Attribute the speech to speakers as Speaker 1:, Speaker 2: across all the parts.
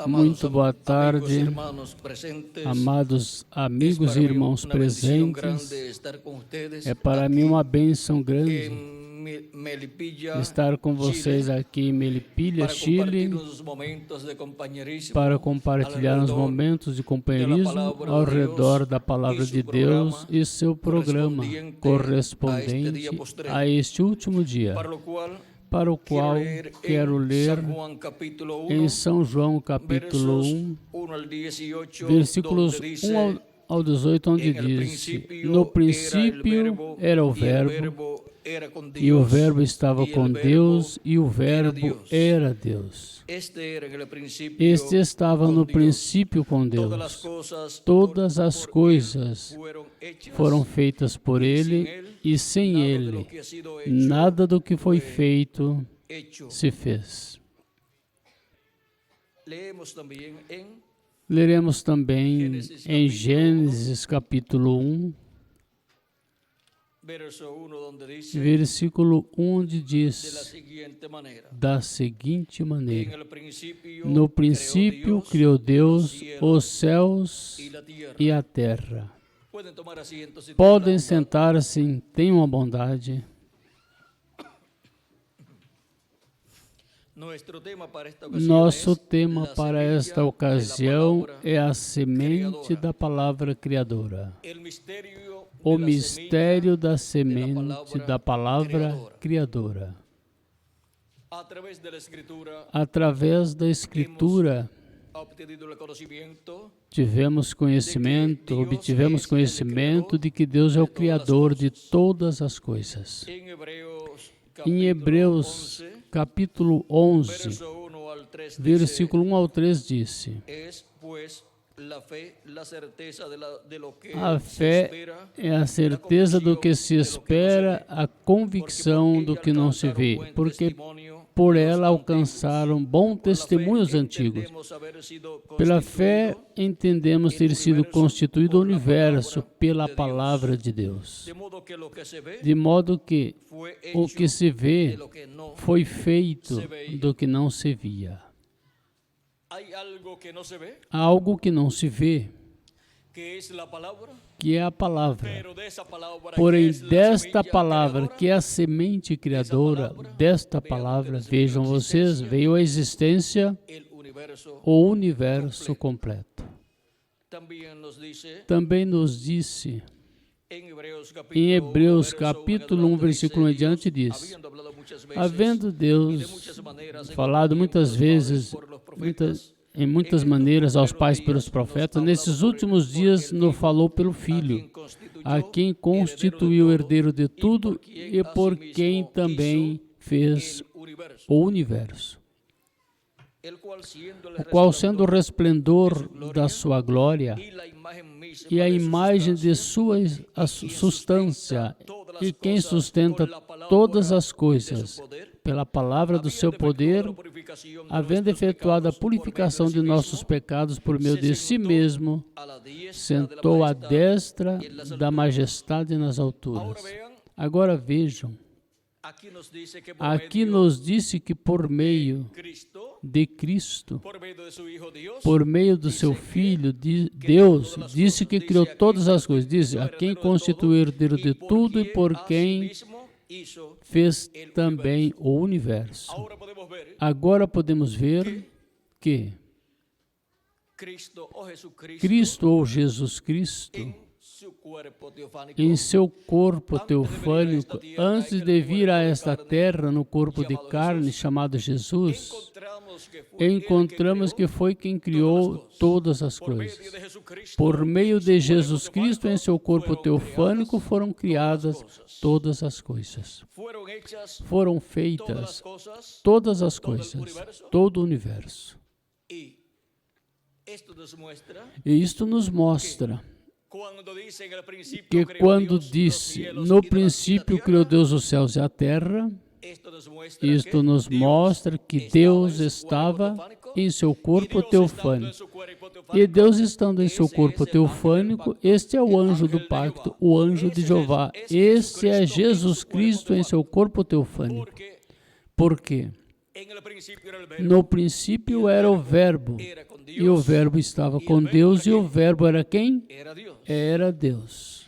Speaker 1: Muito boa tarde, amados amigos e irmãos presentes. É para mim uma bênção grande estar com vocês aqui em Melipilla, Chile, para compartilhar os momentos de companheirismo ao redor da Palavra de Deus e seu programa correspondente a este último dia, para o qual quero ler em São João capítulo 1, versículos 1 ao 18, onde diz: no princípio era o Verbo, e o Verbo estava com Deus, e o Verbo era Deus. Este estava no princípio com Deus. Todas as coisas foram feitas por Ele, e sem Ele, nada do que foi feito se fez. Leremos também em Gênesis capítulo 1, versículo 1, onde diz da seguinte maneira: no princípio criou Deus os céus e a terra. Podem sentar-se, tenham a bondade. Nosso tema para esta ocasião é a semente da palavra criadora. O mistério da semente da palavra criadora. Através da Escritura, obtivemos conhecimento de que Deus é o Criador de todas as coisas. Em Hebreus capítulo 11, versículo 1 ao 3 disse: a fé é a certeza do que se espera, a convicção do que não se vê, porque por ela alcançaram bom testemunho os antigos. Pela fé entendemos ter sido constituído o universo pela palavra de Deus, de modo que o que se vê foi feito do que não se via. Há algo que não se vê, que é a palavra. Porém, desta palavra, que é a semente criadora, desta palavra, vejam vocês, veio a existência, o universo completo. Também nos disse, em Hebreus capítulo 1, versículo 1 em diante, diz: havendo Deus falado muitas vezes, em muitas maneiras aos pais pelos profetas, nesses últimos dias nos falou pelo Filho, a quem constituiu o herdeiro de tudo e por quem também fez o universo, o qual, sendo o resplendor da sua glória e a imagem de sua substância, e quem sustenta todas as coisas pela palavra do seu poder, havendo efetuado a purificação de nossos pecados por meio de si mesmo, sentou à destra da majestade nas alturas. Agora vejam, aqui nos disse que por meio de Cristo, por meio do seu Filho, Deus disse que criou todas as coisas. Diz: a quem constituiu o herdeiro de tudo e por quem fez também o universo. Agora podemos ver que Cristo ou Jesus Cristo, em seu corpo teofânico, antes de vir a esta terra no corpo de carne chamado Jesus, encontramos que foi quem criou todas as coisas. Por meio de Jesus Cristo, em seu corpo teofânico, foram criadas todas as coisas. Foram feitas todas as coisas, todo o universo. E isto nos mostra que quando disse, no princípio criou Deus os céus e a terra, isto nos mostra que Deus estava em seu corpo teofânico. E Deus estando em seu corpo teofânico, este é o anjo do pacto, o anjo de Jeová. Este é Jesus Cristo em seu corpo teofânico. Por quê? No princípio era o Verbo, e o Verbo estava com Deus, e o Verbo era quem? Era Deus.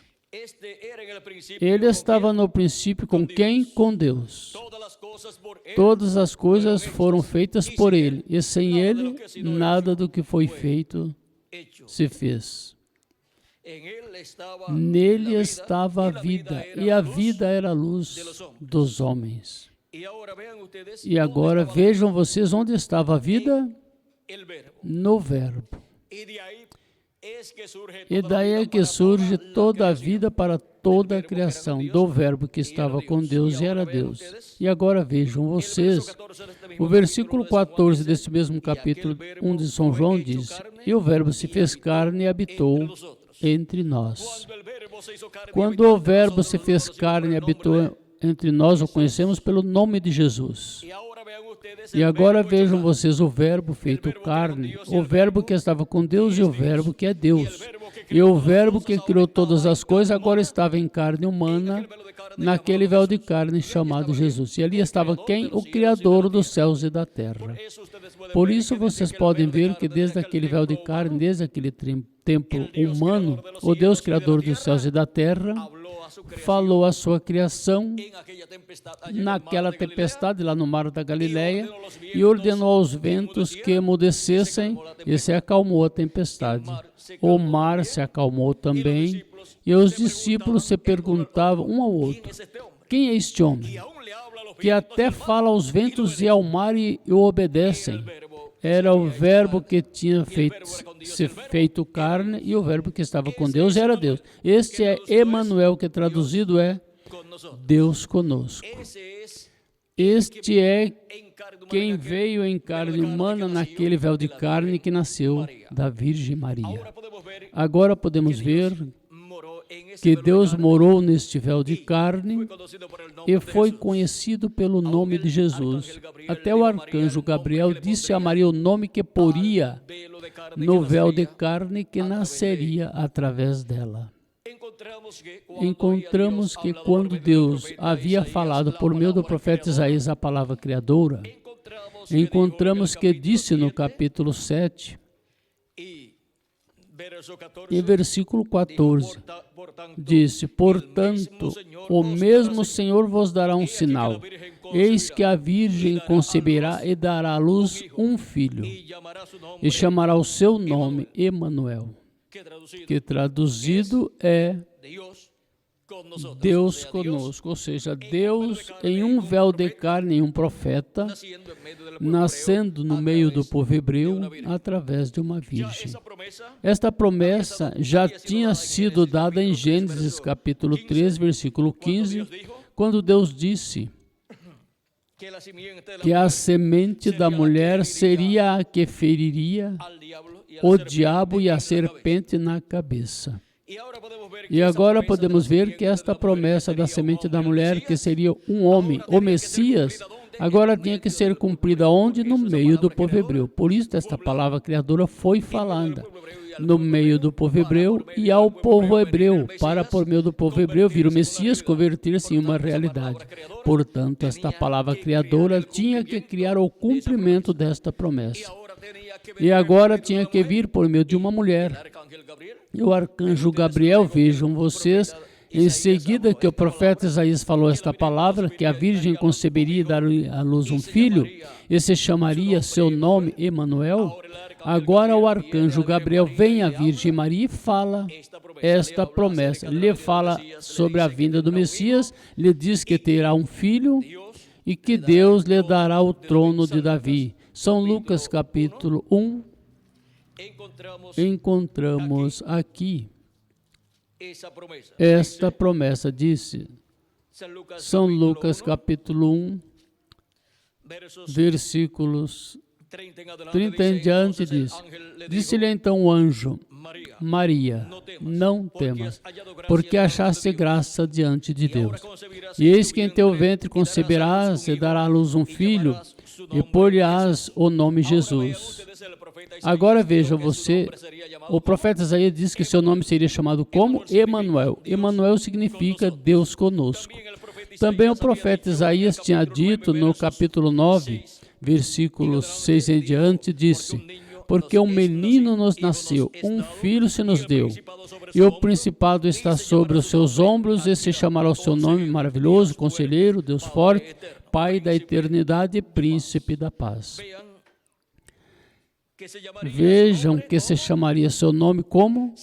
Speaker 1: Ele estava no princípio com quem? Com Deus. Todas as coisas foram feitas por Ele, e sem Ele, nada do que foi feito se fez. Nele estava a vida, e a vida era a luz dos homens. E agora vejam vocês onde estava a vida? No Verbo. E daí é que surge toda a vida para toda a criação, do Verbo que estava com Deus e era Deus. E agora vejam vocês, o versículo 14 desse mesmo capítulo 1 de São João diz: e o Verbo se fez carne e habitou entre nós. Quando o Verbo se fez carne e habitou entre nós, o conhecemos pelo nome de Jesus. E agora vejam vocês o Verbo feito carne, o Verbo que estava com Deus e o Verbo que é Deus. E o Verbo que criou todas as coisas agora estava em carne humana, naquele véu de carne chamado Jesus. E ali estava quem? O Criador dos céus e da terra. Por isso vocês podem ver que desde aquele véu de carne, desde aquele templo humano, o Deus Criador dos céus e da terra falou a sua criação naquela tempestade lá no mar da Galileia e ordenou aos ventos que emudecessem e se acalmou a tempestade. O mar se acalmou também e os discípulos se perguntavam um ao outro: quem é este homem que até fala aos ventos e ao mar e o obedecem? Era o Verbo que tinha se feito carne e o Verbo que estava com Deus era Deus. Este é Emanuel, que traduzido é Deus conosco. Este é quem veio em carne humana naquele véu de carne que nasceu da Virgem Maria. Agora podemos ver que Deus morou neste véu de carne e foi conhecido pelo nome de Jesus. Até o arcanjo Gabriel disse a Maria o nome que poria no véu de carne que nasceria através dela. Encontramos que quando Deus havia falado por meio do profeta Isaías a palavra criadora, encontramos que disse no capítulo 7, e versículo 14, disse: portanto, o mesmo Senhor vos dará um sinal. Eis que a Virgem conceberá e dará à luz um filho, e chamará o seu nome Emanuel, que traduzido é Deus conosco, ou seja, Deus em um véu de carne, em um profeta, nascendo no meio do povo hebreu através de uma virgem. Esta promessa já tinha sido dada em Gênesis capítulo 3, versículo 15, quando Deus disse que a semente da mulher seria a que feriria o diabo e a serpente na cabeça. E agora podemos ver que esta promessa da semente da mulher, que seria um homem, o Messias, agora tinha que ser cumprida onde? No meio do povo hebreu. Por isso esta palavra criadora foi falada no meio do povo hebreu e ao povo hebreu, para por meio do povo hebreu vir o Messias converter-se em uma realidade. Portanto, esta palavra criadora tinha que criar o cumprimento desta promessa. E agora tinha que vir por meio de uma mulher. E o arcanjo Gabriel, vejam vocês, em seguida que o profeta Isaías falou esta palavra, que a Virgem conceberia e daria à luz um filho, e se chamaria seu nome Emanuel, agora o arcanjo Gabriel vem à Virgem Maria e fala esta promessa. Lhe fala sobre a vinda do Messias, lhe diz que terá um filho e que Deus lhe dará o trono de Davi. São Lucas capítulo 1, encontramos aqui esta promessa, disse São Lucas capítulo 1, versículos 30 em diante, disse-lhe então o anjo: Maria, não temas, porque achaste graça diante de Deus. E eis que em teu ventre conceberás e dará à luz um filho, e pôr-lhe-ás o nome Jesus. Agora veja você, o profeta Isaías diz que seu nome seria chamado como? Emanuel. Emanuel significa Deus conosco. Também o profeta Isaías tinha dito no capítulo 9, Versículo 6 em diante disse: porque um menino nos nasceu, um filho se nos deu, e o principado está sobre os seus ombros, e se chamará o seu nome maravilhoso, Conselheiro, Deus forte, Pai da eternidade e Príncipe da paz. Vejam que se chamaria seu nome como?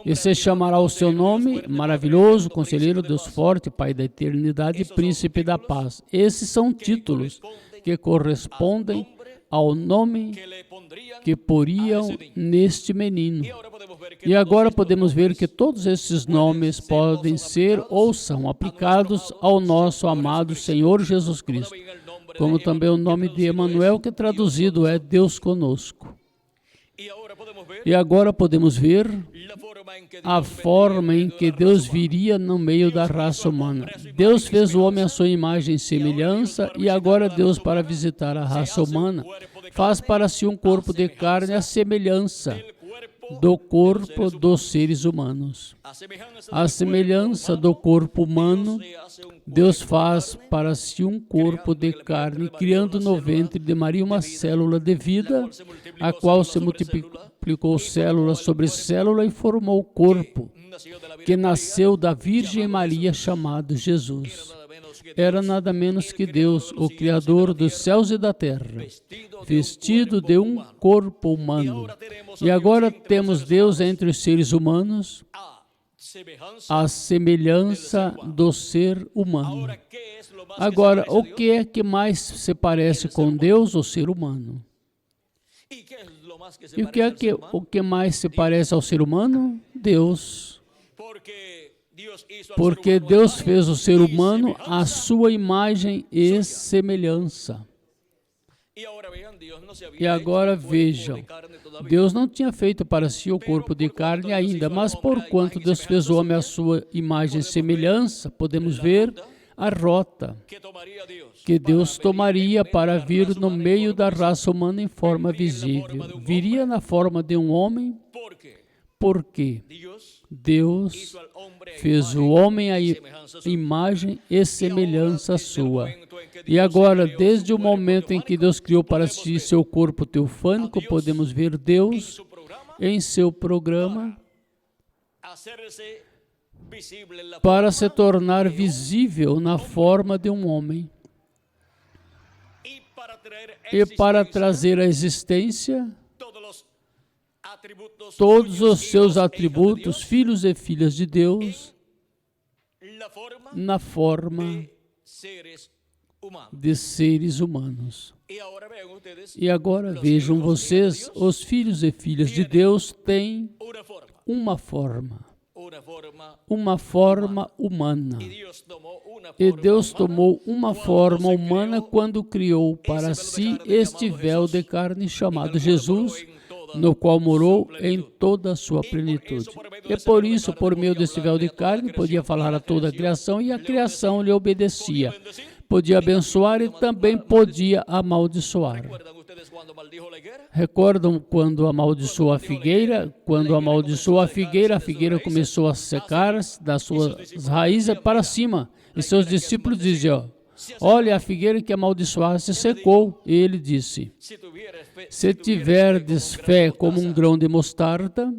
Speaker 1: E se chamará o seu nome maravilhoso, Conselheiro, Deus forte, Pai da eternidade e Príncipe da paz. Esses são títulos que correspondem ao nome que poriam neste menino. E agora podemos ver que todos esses nomes podem ser ou são aplicados ao nosso amado Senhor Jesus Cristo, como também o nome de Emanuel, que traduzido é Deus conosco. E agora podemos ver a forma em que Deus viria no meio da raça humana. Deus fez o homem à sua imagem e semelhança, e agora Deus, para visitar a raça humana, faz para si um corpo de carne à semelhança do corpo dos seres humanos. A semelhança do corpo humano, Deus faz para si um corpo de carne, criando no ventre de Maria uma célula de vida, a qual se multiplicou célula sobre célula e formou o corpo, que nasceu da Virgem Maria, chamado Jesus. Era nada menos que Deus, o Criador dos céus e da terra, vestido de um corpo humano. E agora temos Deus entre os seres humanos, a semelhança do ser humano. Agora, o que é que mais se parece com Deus, o ser humano? E o que mais se parece ao ser humano? Deus. Porque Deus fez o ser humano à sua imagem e semelhança. E agora vejam, Deus não tinha feito para si o corpo de carne ainda, mas porquanto Deus fez o homem à sua imagem e semelhança, podemos ver a rota que Deus tomaria para vir no meio da raça humana em forma visível. Viria na forma de um homem, porque Deus fez o homem à imagem e semelhança sua. E agora, desde o momento em que Deus criou para si seu corpo teofânico, podemos ver Deus em seu programa para se tornar visível na forma de um homem. E para trazer à existência todos os seus atributos, filhos e filhas de Deus, na forma de seres humanos. E agora vejam vocês, os filhos e filhas de Deus têm uma forma humana. E Deus tomou uma forma humana quando criou para si este véu de carne chamado Jesus, no qual morou em toda a sua plenitude. E por isso, por meio desse véu de carne, podia falar a toda a criação, e a criação lhe obedecia. Podia abençoar e também podia amaldiçoar. Recordam quando amaldiçoou a figueira? Quando amaldiçoou a figueira começou a secar das suas raízes para cima. E seus discípulos diziam: olha, a figueira que amaldiçoaste secou. E ele disse: se tiverdes fé como um grão de mostarda,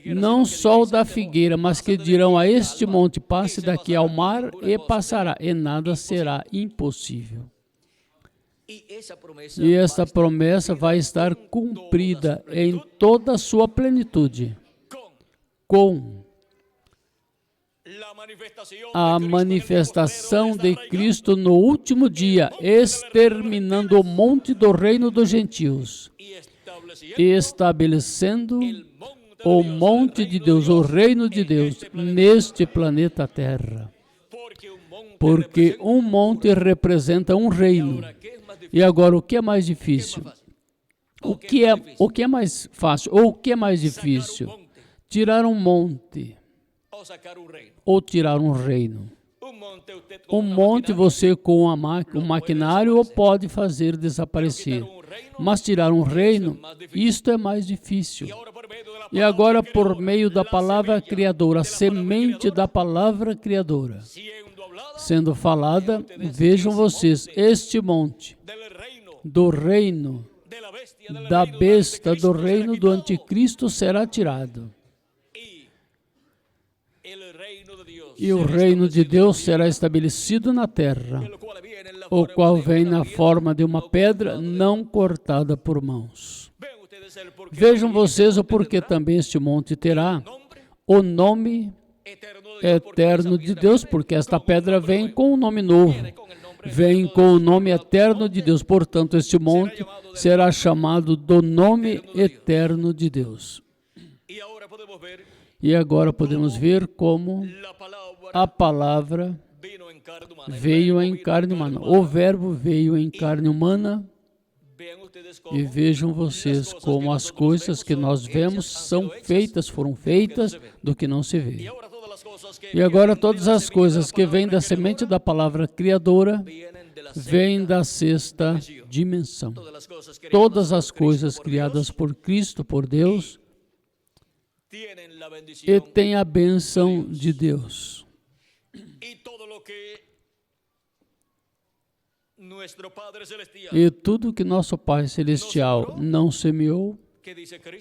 Speaker 1: não só o da figueira, mas que dirão a este monte, passe daqui ao mar, e passará, e nada será impossível. E esta promessa vai estar cumprida em toda a sua plenitude, com a manifestação de Cristo no último dia, exterminando o monte do reino dos gentios, estabelecendo o monte de Deus, o reino de Deus, neste planeta Terra. Porque um monte representa um reino. E agora, o que é mais difícil? O que é mais fácil? Ou o que é mais difícil? Tirar um monte ou tirar um reino? Um monte você com um maquinário pode fazer desaparecer. Mas tirar um reino, isto é mais difícil. E agora, por meio da palavra criadora, a semente da palavra criadora, sendo falada, vejam vocês, este monte do reino da besta, do reino do anticristo será tirado. E o reino de Deus será estabelecido na terra, o qual vem na forma de uma pedra não cortada por mãos. Vejam vocês o porquê também este monte terá o nome eterno de Deus, porque esta pedra vem com um nome novo, vem com o nome eterno de Deus. Portanto, este monte será chamado do nome eterno de Deus. E agora podemos ver como a palavra veio em carne humana. O verbo veio em carne humana. E vejam vocês como as coisas que nós vemos são feitas, foram feitas do que não se vê. E agora todas as coisas que vêm da semente da palavra criadora vêm da sexta dimensão. Todas as coisas criadas por Cristo, por Deus, e têm a bênção de Deus. E tudo que nosso Pai Celestial não semeou,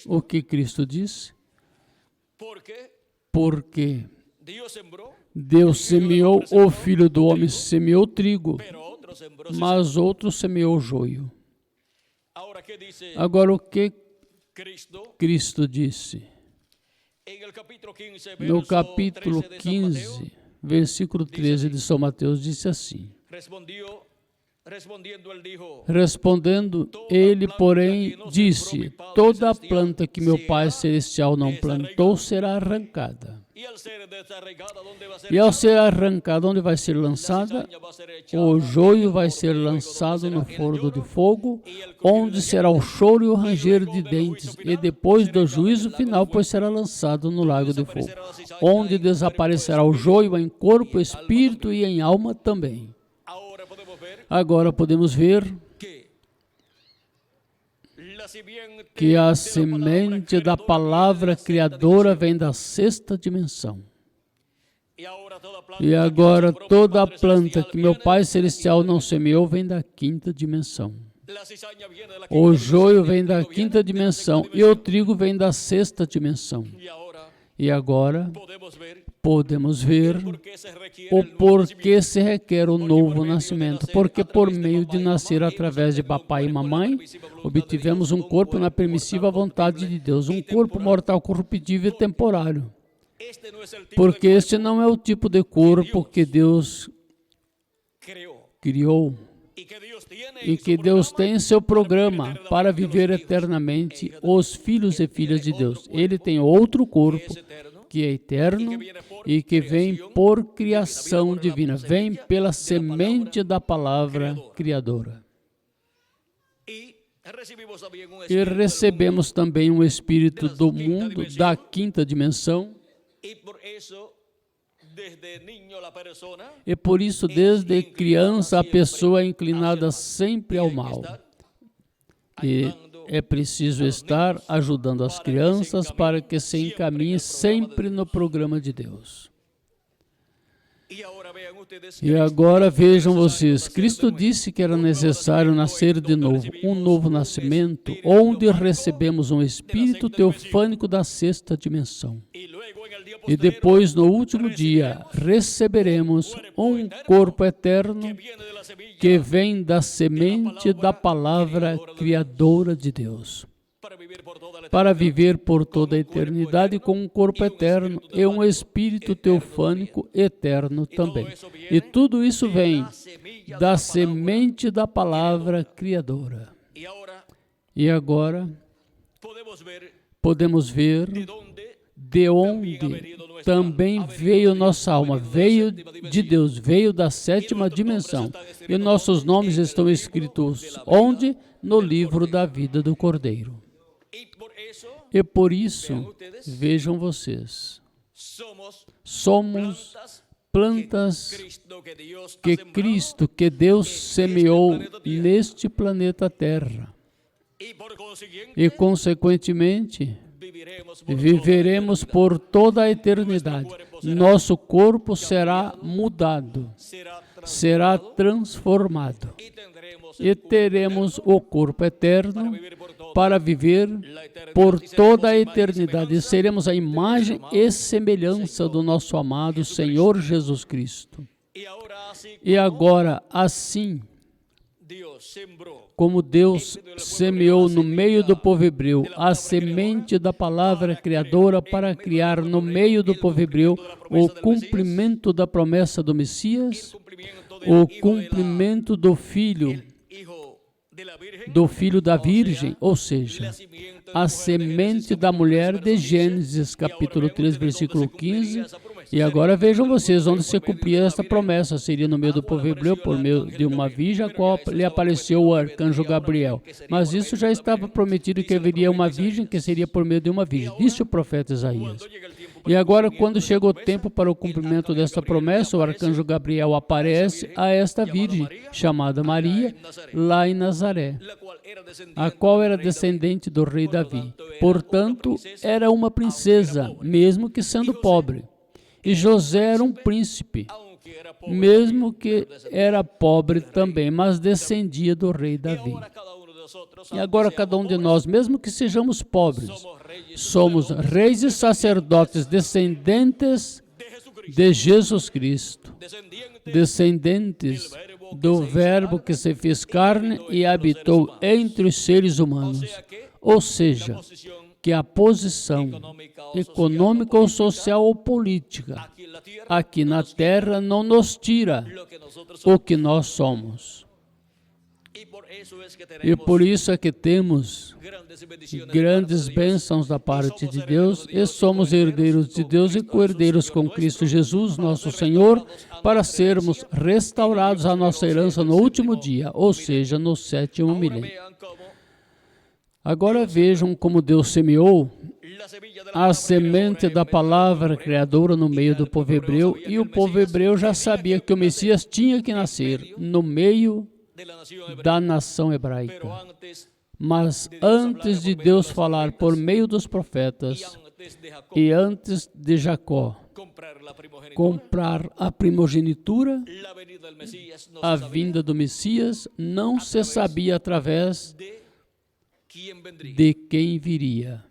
Speaker 1: o que Cristo disse, porque Deus semeou, o Filho do Homem semeou trigo, mas outro semeou joio. Agora, o que Cristo disse? No capítulo 15, versículo 13 de São Mateus, disse assim: respondendo ele, porém, disse: toda planta que meu Pai Celestial não plantou será arrancada. E ao ser arrancada, onde vai ser lançada? O joio vai ser lançado no forno de fogo, onde será o choro e o ranger de dentes, e depois do juízo final, pois será lançado no lago de fogo, onde desaparecerá o joio em corpo, espírito e em alma também. Agora podemos ver que a semente da palavra criadora vem da sexta dimensão. E agora toda a planta que meu Pai Celestial não semeou vem da quinta dimensão. O joio vem da quinta dimensão e o trigo vem da sexta dimensão. E agora podemos ver o porquê se requer o novo nascimento. Porque por meio de nascer através de papai e mamãe, obtivemos um corpo na permissiva vontade de Deus, um corpo mortal, corruptível e temporário. Porque este não é o tipo de corpo que Deus criou e que Deus tem em seu programa para viver eternamente os filhos e filhas de Deus. Ele tem outro corpo que é eterno e que vem por criação divina, vem pela semente da palavra criadora. E recebemos também um espírito do mundo, da quinta dimensão, e por isso, desde criança, a pessoa é inclinada sempre ao mal. E é preciso estar ajudando as crianças para que se encaminhem sempre no programa de Deus. E agora vejam vocês, Cristo disse que era necessário nascer de novo, um novo nascimento, onde recebemos um espírito teofânico da sexta dimensão. E depois, no último dia, receberemos um corpo eterno que vem da semente da palavra criadora de Deus, para viver por toda a eternidade com um corpo eterno e um espírito teofânico eterno também. E tudo isso vem da semente da palavra criadora. E agora podemos ver de onde também veio nossa alma, veio de Deus, veio da sétima dimensão. E nossos nomes estão escritos onde? No livro da vida do Cordeiro. E por isso, vejam vocês, somos plantas que Cristo, que Deus semeou neste planeta Terra. E, consequentemente, viveremos por toda a eternidade. Nosso corpo será mudado, será transformado. e teremos o corpo eterno para viver por toda a eternidade. E seremos a imagem e semelhança do nosso amado Senhor Jesus Cristo. E agora, assim como Deus semeou no meio do povo hebreu a semente da palavra criadora para criar no meio do povo hebreu o cumprimento da promessa do Messias, o cumprimento do filho da Virgem, ou seja, a semente da mulher de Gênesis, capítulo 3, versículo 15. E agora vejam vocês onde se cumpria esta promessa. Seria no meio do povo hebreu, por meio de uma virgem, a qual lhe apareceu o arcanjo Gabriel. Mas isso já estava prometido, que haveria uma virgem, que seria por meio de uma virgem. Disse o profeta Isaías. E agora, quando chega o tempo para o cumprimento desta promessa, o arcanjo Gabriel aparece a esta virgem, chamada Maria, lá em Nazaré, a qual era descendente do rei Davi. Portanto, era uma princesa, mesmo que sendo pobre. E José era um príncipe, mesmo que era pobre também, mas descendia do rei Davi. E agora cada um de nós, mesmo que sejamos pobres, somos reis e sacerdotes descendentes de Jesus Cristo, descendentes do Verbo que se fez carne e habitou entre os seres humanos. Ou seja, que a posição econômica ou social ou política aqui na Terra não nos tira o que nós somos. E por isso é que temos grandes bênçãos da parte de Deus e somos herdeiros de Deus e co-herdeiros com Cristo Jesus, nosso Senhor, para sermos restaurados à nossa herança no último dia, ou seja, no 7º milênio. Agora vejam como Deus semeou a semente da palavra criadora no meio do povo hebreu, e o povo hebreu já sabia que o Messias tinha que nascer no meio da nação hebraica. Mas antes de Deus falar por meio dos profetas e antes de Jacó comprar a primogenitura, a vinda do Messias não se sabia através de quem viria.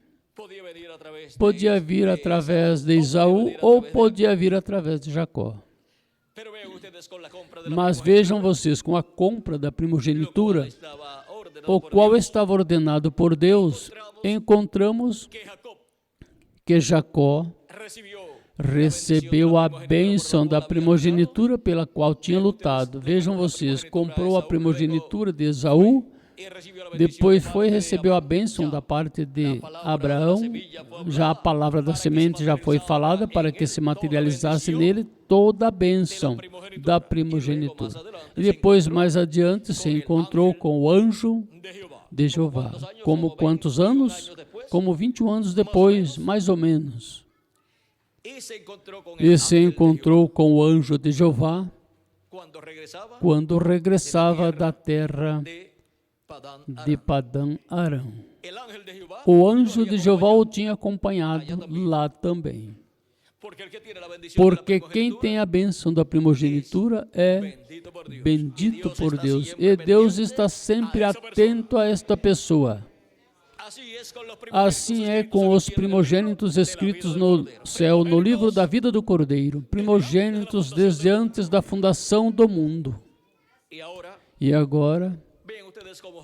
Speaker 1: Podia vir através de Esaú ou podia vir através de Jacó. Mas vejam vocês, com a compra da primogenitura, o qual estava ordenado por Deus, encontramos que Jacó recebeu a bênção da primogenitura pela qual tinha lutado. Vejam vocês, comprou a primogenitura de Esaú, depois recebeu a bênção da parte de Abraão. Já a palavra da semente já foi falada para que se materializasse nele toda a bênção da primogenitura. E depois, mais adiante, se encontrou com o anjo de Jeová. Como quantos anos? Como 21 anos depois, mais ou menos. E se encontrou com o anjo de Jeová quando regressava da terra de Padã Arã. O anjo de Jeová o tinha acompanhado lá também. Porque quem tem a bênção da primogenitura é bendito por Deus. E Deus está sempre atento a esta pessoa. Assim é com os primogênitos escritos no céu, no livro da vida do Cordeiro, primogênitos desde antes da fundação do mundo. E agora,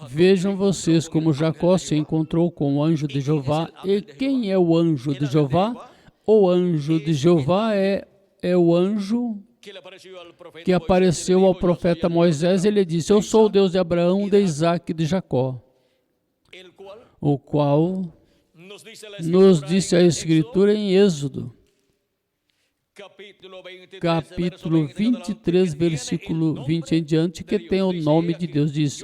Speaker 1: vejam vocês como Jacó se encontrou com o anjo de Jeová. E quem é o anjo de Jeová? O anjo de Jeová é o anjo que apareceu ao profeta Moisés. Ele disse: eu sou o Deus de Abraão, de Isaac e de Jacó, o qual nos disse a Escritura em Êxodo, capítulo 23, versículo 20 em diante, que tem o nome de Deus. Diz: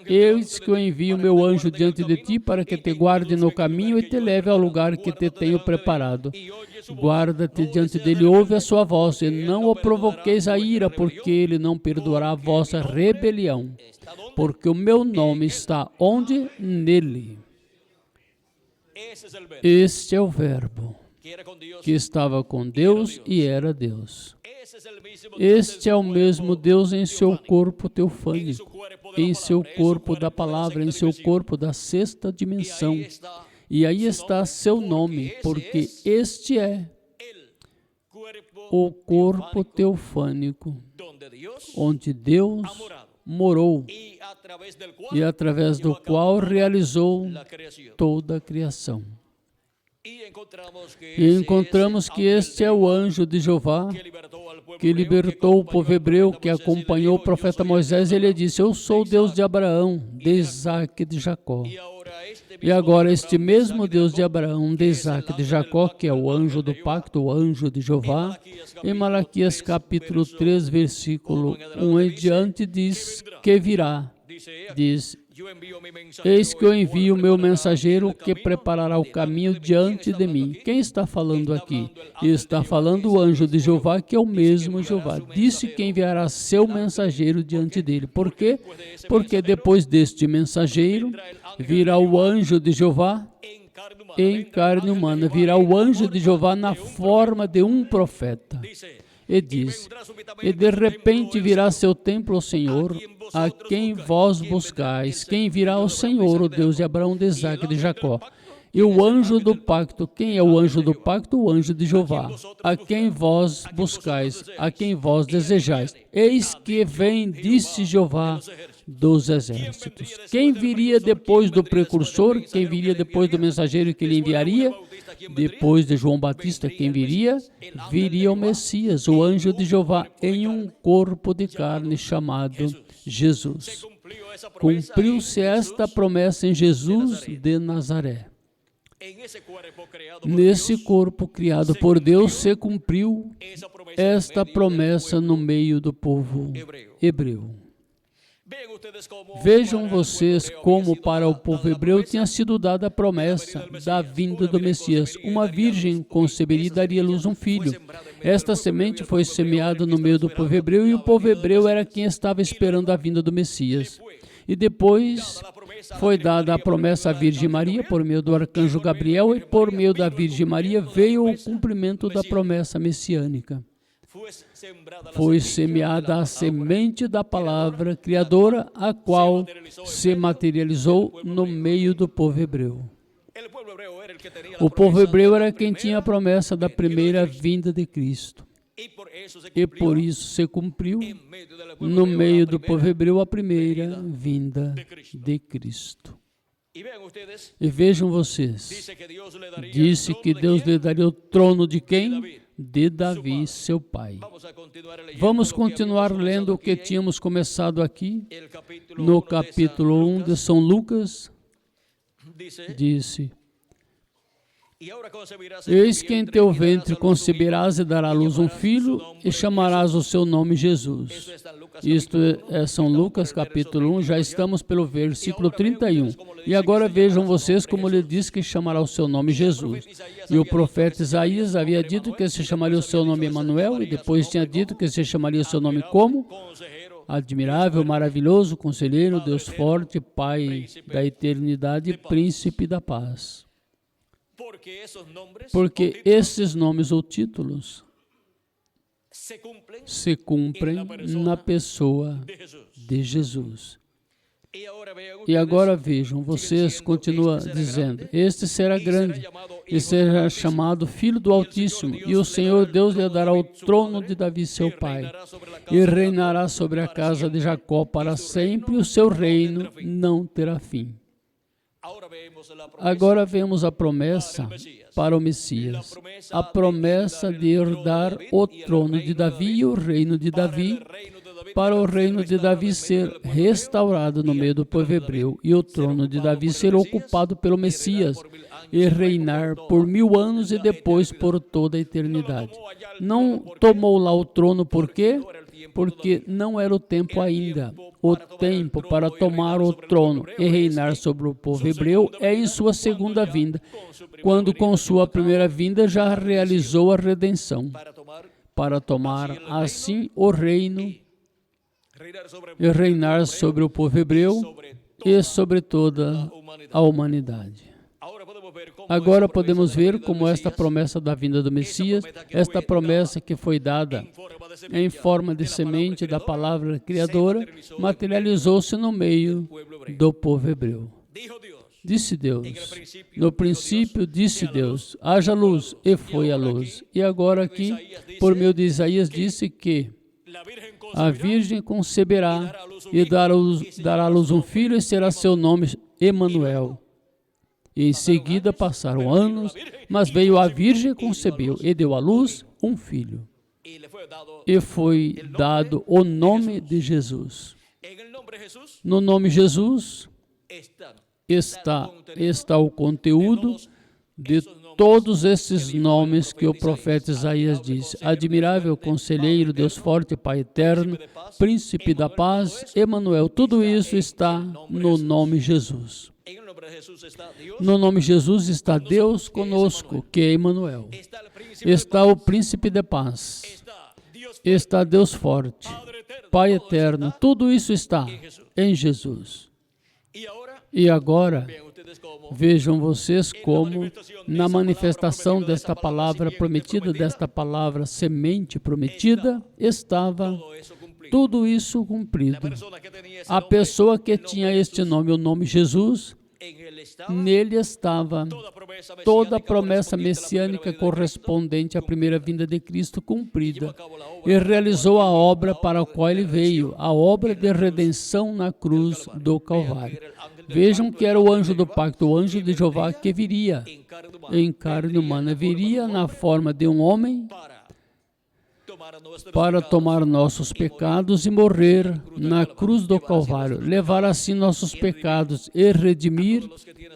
Speaker 1: eis que eu envio meu anjo diante de ti para que te guarde no caminho e te leve ao lugar que te tenho preparado. Guarda-te diante dele, ouve a sua voz, e não o provoqueis a ira, porque ele não perdoará a vossa rebelião, porque o meu nome está onde? Nele. Este é o verbo que estava com Deus e era Deus. Este é o mesmo Deus em seu corpo teofânico, em seu corpo da palavra, em seu corpo da sexta dimensão. E aí está seu nome, porque este é o corpo teofânico, onde Deus morou e através do qual realizou toda a criação. E encontramos que este é o anjo de Jeová, que libertou o povo hebreu, que acompanhou o profeta Moisés. Ele disse: eu sou o Deus de Abraão, de Isaac e de Jacó. E agora este mesmo Deus de Abraão, de Isaac e de Jacó, que é o anjo do pacto, o anjo de Jeová, em Malaquias capítulo 3, versículo 1 em diante, diz que virá. Diz: eis que eu envio o meu mensageiro que preparará o caminho diante de mim. Quem está falando aqui? Está falando o anjo de Jeová, que é o mesmo Jeová. Disse que enviará seu mensageiro diante dele. Por quê? Porque depois deste mensageiro virá o anjo de Jeová em carne humana. Virá o anjo de Jeová na forma de um profeta. E diz: e de repente virá seu templo, o Senhor, a quem vós buscais. Quem virá ao Senhor, o Deus de Abraão, de Isaac e de Jacó. E o anjo do pacto. Quem é o anjo do pacto? O anjo de Jeová, a quem vós buscais, a quem vós desejais. Eis que vem, disse Jeová dos exércitos. Quem viria depois do precursor? Quem viria depois do mensageiro que ele enviaria? Depois de João Batista, quem viria? Viria o Messias, o anjo de Jeová, em um corpo de carne chamado Jesus. Cumpriu-se esta promessa em Jesus de Nazaré. Nesse corpo criado por Deus se cumpriu esta promessa no meio do povo hebreu. Vejam vocês como para o povo hebreu tinha sido dada a promessa da vinda do Messias. Uma virgem conceberia e daria à luz um filho. Esta semente foi semeada no meio do povo hebreu e o povo hebreu era quem estava esperando a vinda do Messias. E depois foi dada a promessa à Virgem Maria por meio do arcanjo Gabriel, e por meio da Virgem Maria veio o cumprimento da promessa messiânica. Foi semeada a semente da palavra criadora, a qual se materializou no meio do povo hebreu. O povo hebreu era quem tinha a promessa da primeira vinda de Cristo. E por isso se cumpriu no meio do povo hebreu a primeira vinda de Cristo. E vejam vocês, disse que Deus lhe daria o trono de quem? De Davi, seu pai. Vamos continuar lendo o que tínhamos começado aqui, no capítulo 1 de São Lucas. Disse: eis que em teu ventre conceberás e darás à luz um filho, e chamarás o seu nome Jesus. Isto é São Lucas capítulo 1, já estamos pelo versículo 31. E agora vejam vocês como ele diz que chamará o seu nome Jesus. E o profeta Isaías havia dito que se chamaria o seu nome Emanuel, e depois tinha dito que se chamaria o seu nome como? Admirável, maravilhoso, conselheiro, Deus forte, Pai da eternidade, Príncipe da paz. Porque esses nomes ou títulos se cumprem na pessoa de Jesus. E agora vejam, vocês continua dizendo: este será grande e será chamado Filho do Altíssimo, e o Senhor Deus lhe dará o trono de Davi seu pai, e reinará sobre a casa de Jacó para sempre, e o seu reino não terá fim. Agora vemos a promessa para o Messias, a promessa de herdar o trono de Davi e o reino de Davi, para o reino de Davi ser restaurado no meio do povo hebreu e o trono de Davi ser ocupado pelo Messias e reinar por 1000 anos e depois por toda a eternidade. Não tomou lá o trono, por quê? Porque não era o tempo ainda. O tempo para tomar o trono e reinar sobre o povo hebreu é em sua segunda vinda, quando com sua primeira vinda já realizou a redenção, para tomar assim o reino e reinar sobre o povo hebreu e sobre toda a humanidade. Agora podemos ver como esta promessa da vinda do Messias, esta promessa que foi dada em forma de semente da palavra criadora, materializou-se no meio do povo hebreu. Disse Deus, no princípio disse Deus, haja luz, e foi a luz. E agora aqui, por meio de Isaías, disse que a virgem conceberá e dará à luz um filho, e será seu nome Emanuel. E em seguida passaram anos, mas veio a virgem e concebeu, e deu à luz um filho. E foi dado o nome de Jesus. No nome Jesus está o conteúdo de todos esses nomes que o profeta Isaías diz. Admirável, Conselheiro, Deus Forte, Pai Eterno, Príncipe da Paz, Emanuel. Tudo isso está no nome Jesus. No nome Jesus está Deus conosco, que é Emanuel. Está o Príncipe da Paz. Está Deus Forte, Pai Eterno. Tudo isso está em Jesus. E agora, vejam vocês como na manifestação desta palavra prometida, desta palavra semente prometida, estava tudo isso cumprido. A pessoa que tinha este nome, o nome Jesus, nele estava toda a promessa messiânica correspondente à primeira vinda de Cristo cumprida, e realizou a obra para a qual ele veio, a obra de redenção na cruz do Calvário. Vejam que era o anjo do pacto, o anjo de Jeová, que viria em carne humana, viria na forma de um homem para tomar nossos pecados e morrer na cruz do Calvário, levar assim nossos pecados e redimir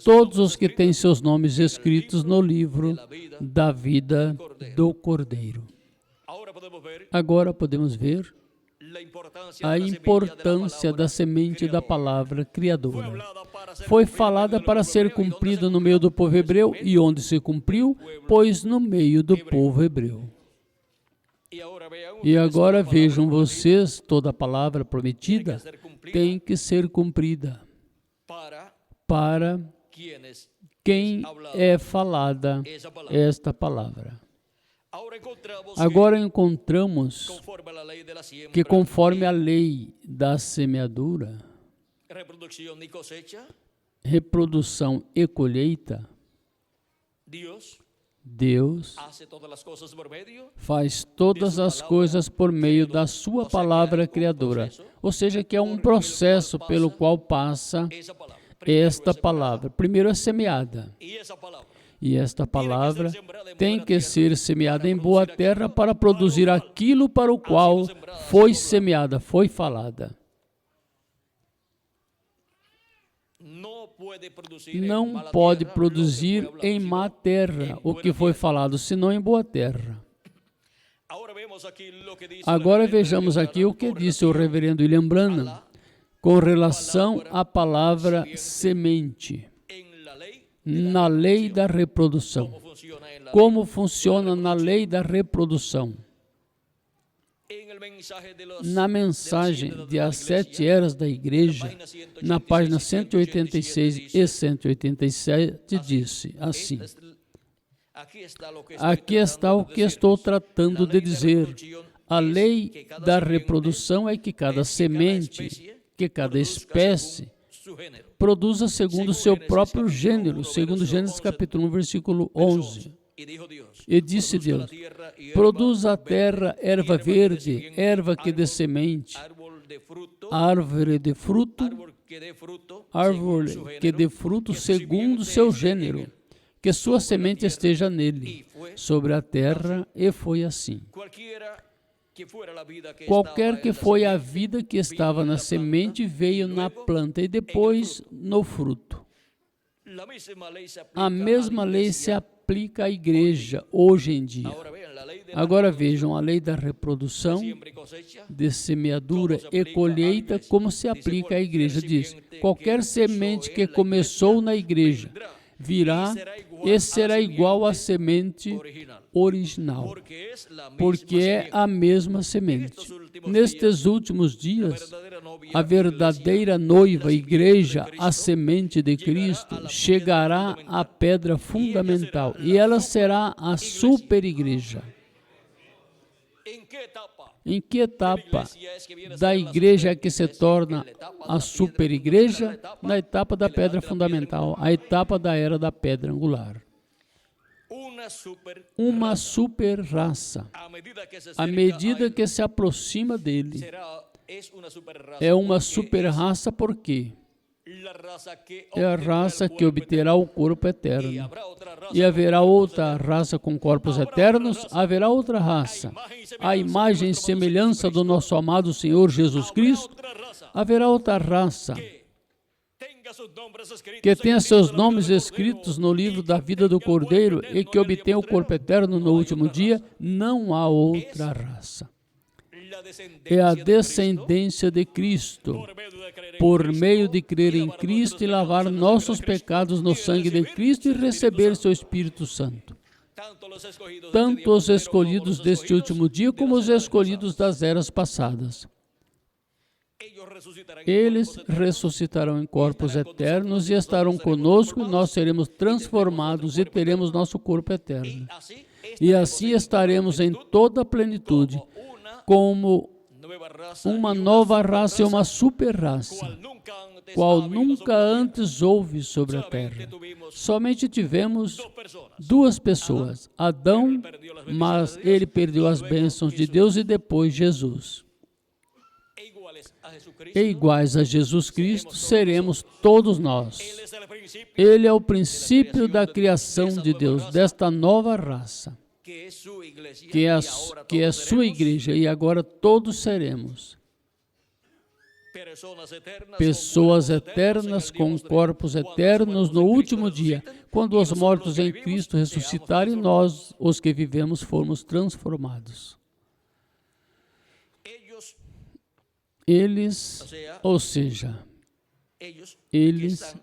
Speaker 1: todos os que têm seus nomes escritos no livro da vida do Cordeiro. Agora podemos ver a importância da semente da palavra criadora. Foi falada para ser cumprida no meio do povo hebreu, e onde se cumpriu? Pois no meio do povo hebreu. E agora vejam vocês, toda a palavra prometida tem que ser cumprida para quem é falada esta palavra. Agora encontramos que, conforme a lei da semeadura, reprodução e colheita, Deus faz todas as coisas por meio da sua palavra criadora. Ou seja, que é um processo pelo qual passa esta palavra. Primeiro é semeada. E esta palavra tem que ser semeada em boa terra para produzir aquilo para o qual foi semeada, foi falada. Não pode produzir em má terra o que foi falado, senão em boa terra. Agora vejamos aqui o que disse o reverendo William Branham com relação à palavra semente. Na lei da reprodução. Como funciona na lei da reprodução? Na mensagem de As 7 Eras da Igreja, na página 186 e 187, disse assim: aqui está o que estou tratando de dizer. A lei da reprodução é que cada semente, que cada espécie, produza segundo o seu próprio gênero, segundo Gênesis capítulo 1, versículo 11. E disse Deus, produza a terra erva verde, erva que dê semente, árvore de fruto, árvore que dê fruto segundo o seu gênero, que sua semente esteja nele, sobre a terra, e foi assim. Qualquer que foi a vida que estava na semente, veio na planta e depois no fruto. A mesma lei se aplica à igreja hoje em dia. Agora vejam a lei da reprodução, de semeadura e colheita, como se aplica à igreja. Diz, qualquer semente que começou na igreja virá e será igual à semente original, porque é a mesma semente. Nestes últimos dias, a verdadeira noiva, igreja, a semente de Cristo, chegará à pedra fundamental e ela será a superigreja. Em que etapa da igreja é que se torna a superigreja? Na etapa da pedra fundamental, a etapa da era da pedra angular. Uma super raça, à medida que se aproxima dele, é uma super raça porque é a raça que obterá o corpo eterno. E haverá outra raça com corpos eternos, haverá outra raça. A imagem e semelhança do nosso amado Senhor Jesus Cristo, haverá outra raça que tenha seus nomes escritos no livro da vida do Cordeiro e que obtenha o corpo eterno no último dia. Não há outra raça. É a descendência de Cristo, por meio de crer em Cristo e lavar nossos pecados no sangue de Cristo e receber seu Espírito Santo. Tanto os escolhidos deste último dia como os escolhidos das eras passadas. Eles ressuscitarão em corpos eternos e estarão conosco, e nós seremos transformados e teremos nosso corpo eterno. E assim estaremos em toda a plenitude, como uma nova raça e uma super raça, qual nunca antes houve sobre a terra. Somente tivemos duas pessoas, Adão, mas ele perdeu as bênçãos de Deus, e depois Jesus. E iguais a Jesus Cristo seremos todos nós. Ele é o princípio da criação de Deus, desta nova raça, que é sua igreja, e agora todos seremos pessoas eternas com corpos eternos no último dia, quando os mortos em Cristo ressuscitarem, nós, os que vivemos, formos transformados. Eles, ou seja, eles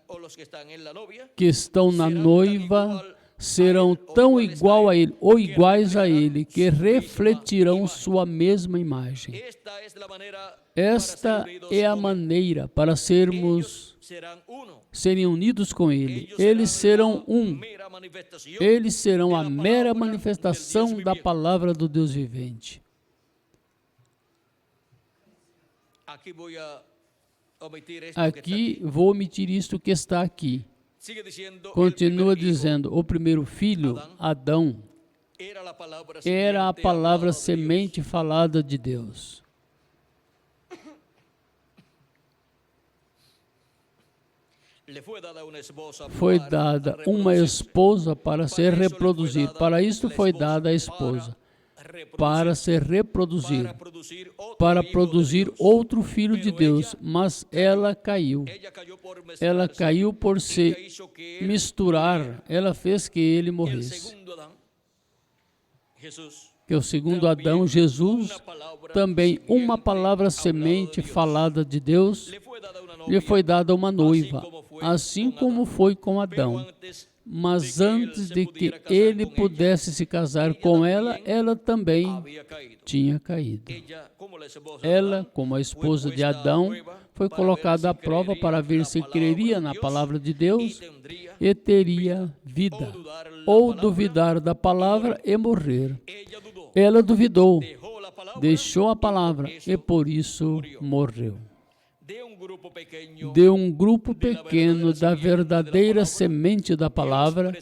Speaker 1: que estão na noiva serão tão igual a ele, ou iguais a ele, que refletirão sua mesma imagem. Esta é a maneira para serem unidos com ele. Eles serão um. Eles serão a mera manifestação da palavra do Deus vivente. Aqui vou omitir isto que está aqui. Continua dizendo, o primeiro filho, Adão, era a palavra semente falada de Deus. Foi dada uma esposa para se reproduzir. Para isto foi dada a esposa, para se reproduzir, para produzir outro filho de Deus, mas ela caiu. Ela caiu por se misturar, ela fez que ele morresse. Que o segundo Adão, Jesus, também uma palavra semente falada de Deus, lhe foi dada uma noiva, assim como foi com Adão. Mas antes de que ele pudesse se casar com ela, ela também tinha caído. Ela, como a esposa de Adão, foi colocada à prova para ver se creria na palavra de Deus e teria vida, ou duvidar da palavra e morrer. Ela duvidou, deixou a palavra e por isso morreu. De um grupo pequeno da verdadeira semente da palavra,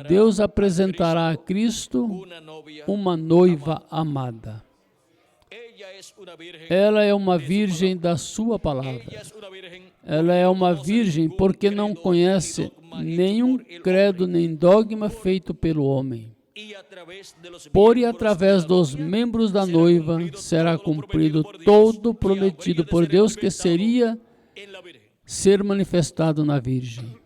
Speaker 1: Deus apresentará a Cristo uma noiva amada. Ela é uma virgem da sua palavra. Ela é uma virgem porque não conhece nenhum credo nem dogma feito pelo homem. Por e através dos membros da noiva será cumprido todo o prometido por Deus que seria ser manifestado na Virgem.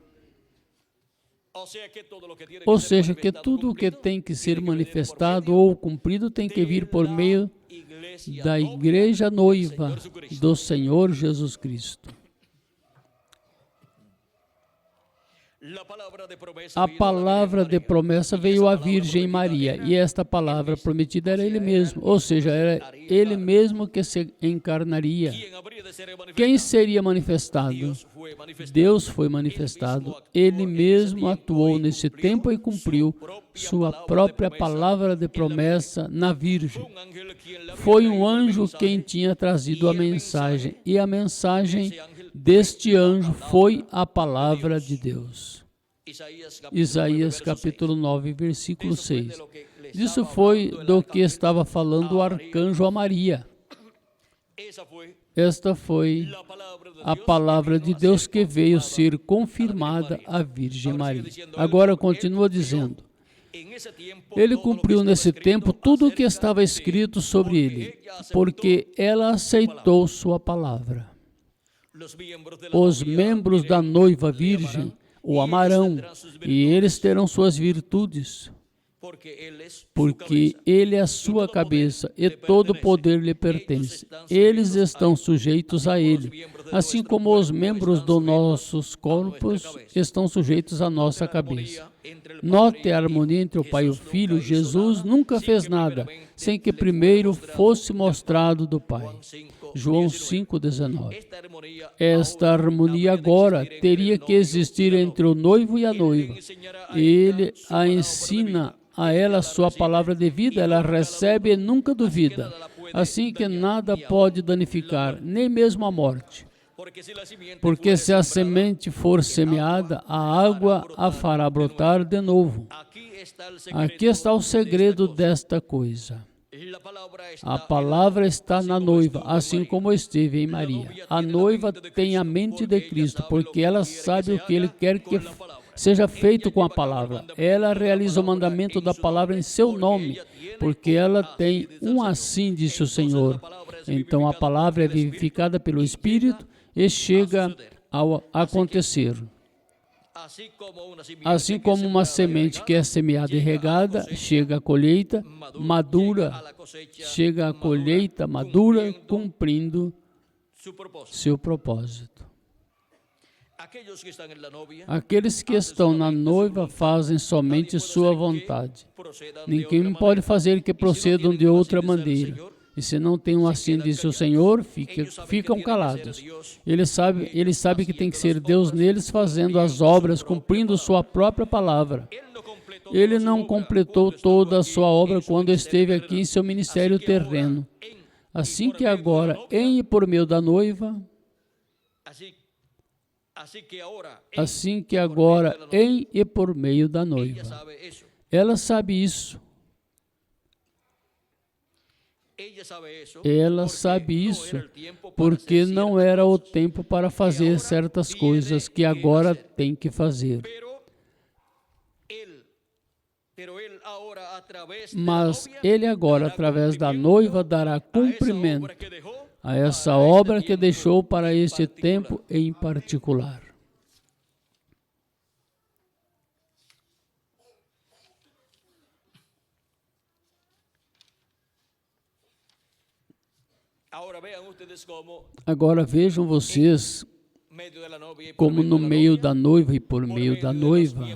Speaker 1: Ou seja, que tudo o que tem que ser manifestado ou cumprido tem que vir por meio da igreja noiva do Senhor Jesus Cristo. A palavra de promessa veio à Virgem Maria, e esta palavra prometida era Ele mesmo, ou seja, era Ele mesmo que se encarnaria. Quem seria manifestado? Deus foi manifestado. Ele mesmo atuou nesse tempo e cumpriu sua própria palavra de promessa na Virgem. Foi um anjo quem tinha trazido a mensagem, e a mensagem deste anjo foi a palavra de Deus. Isaías capítulo 9, versículo 6. Isso foi do que estava falando o arcanjo a Maria. Esta foi a palavra de Deus que veio ser confirmada à Virgem Maria. Agora continua dizendo, Ele cumpriu nesse tempo tudo o que estava escrito sobre ele, porque ela aceitou sua palavra. Os membros da noiva virgem o amarão, e eles terão suas virtudes, porque ele é a sua cabeça e todo poder lhe pertence. Eles estão sujeitos a ele, assim como os membros dos nossos corpos estão sujeitos à nossa cabeça. Note a harmonia entre o Pai e o Filho. Jesus nunca fez nada sem que primeiro fosse mostrado do Pai. João 5,19. Esta harmonia agora teria que existir entre o noivo e a noiva. Ele a ensina a ela a sua palavra de vida, ela recebe e nunca duvida, assim que nada pode danificar, nem mesmo a morte. Porque se a semente for semeada, a água a fará brotar de novo. Aqui está o segredo desta coisa. A palavra está na noiva, assim como esteve em Maria. A noiva tem a mente de Cristo, porque ela sabe o que Ele quer que seja feito com a palavra. Ela realiza o mandamento da palavra em seu nome, porque ela tem um assim, disse o Senhor. Então a palavra é vivificada pelo Espírito e chega ao acontecer. Assim como uma semente que é semeada e regada, chega à colheita madura, cumprindo seu propósito. Aqueles que estão na noiva fazem somente sua vontade. Ninguém pode fazer que procedam de outra maneira. E se não tem um assim, disse o Senhor, ficam calados. Ele sabe que tem que ser Deus neles fazendo as obras, cumprindo sua própria palavra. Ele não completou toda a sua obra quando esteve aqui em seu ministério terreno. Assim que agora, em e por meio da noiva, ela sabe isso. Ela sabe isso porque não era o tempo para fazer certas coisas que agora tem que fazer. Mas Ele agora, através da noiva, dará cumprimento a essa obra que deixou para este tempo em particular. Agora vejam vocês como no meio da noiva e por meio da noiva,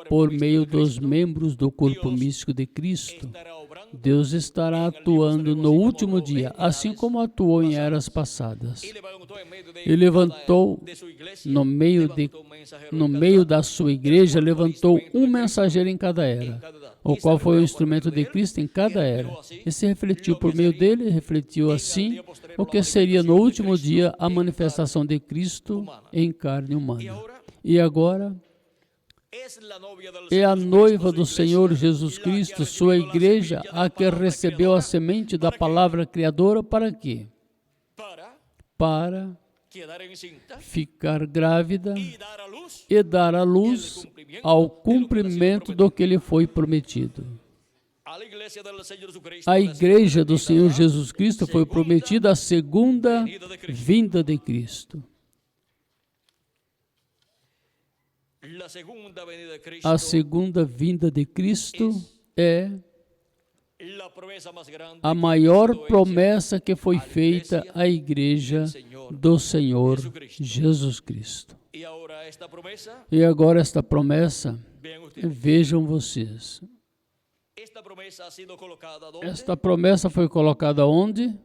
Speaker 1: por meio dos membros do corpo místico de Cristo, Deus estará atuando no último dia, assim como atuou em eras passadas. Ele levantou no meio da sua igreja, levantou um mensageiro em cada era, o qual foi o instrumento de Cristo em cada era. E se refletiu por meio dele, refletiu assim o que seria no último dia a manifestação de Cristo em carne humana. E agora é a noiva do Senhor Jesus Cristo, sua igreja, a que recebeu a semente da palavra criadora, para quê? Para ficar grávida e dar à luz ao cumprimento do que lhe foi prometido. A igreja do Senhor Jesus Cristo foi prometida a segunda vinda de Cristo. A segunda vinda de Cristo é a maior promessa que foi feita à igreja do Senhor Jesus Cristo. E agora esta promessa, vejam vocês. Esta promessa foi colocada onde?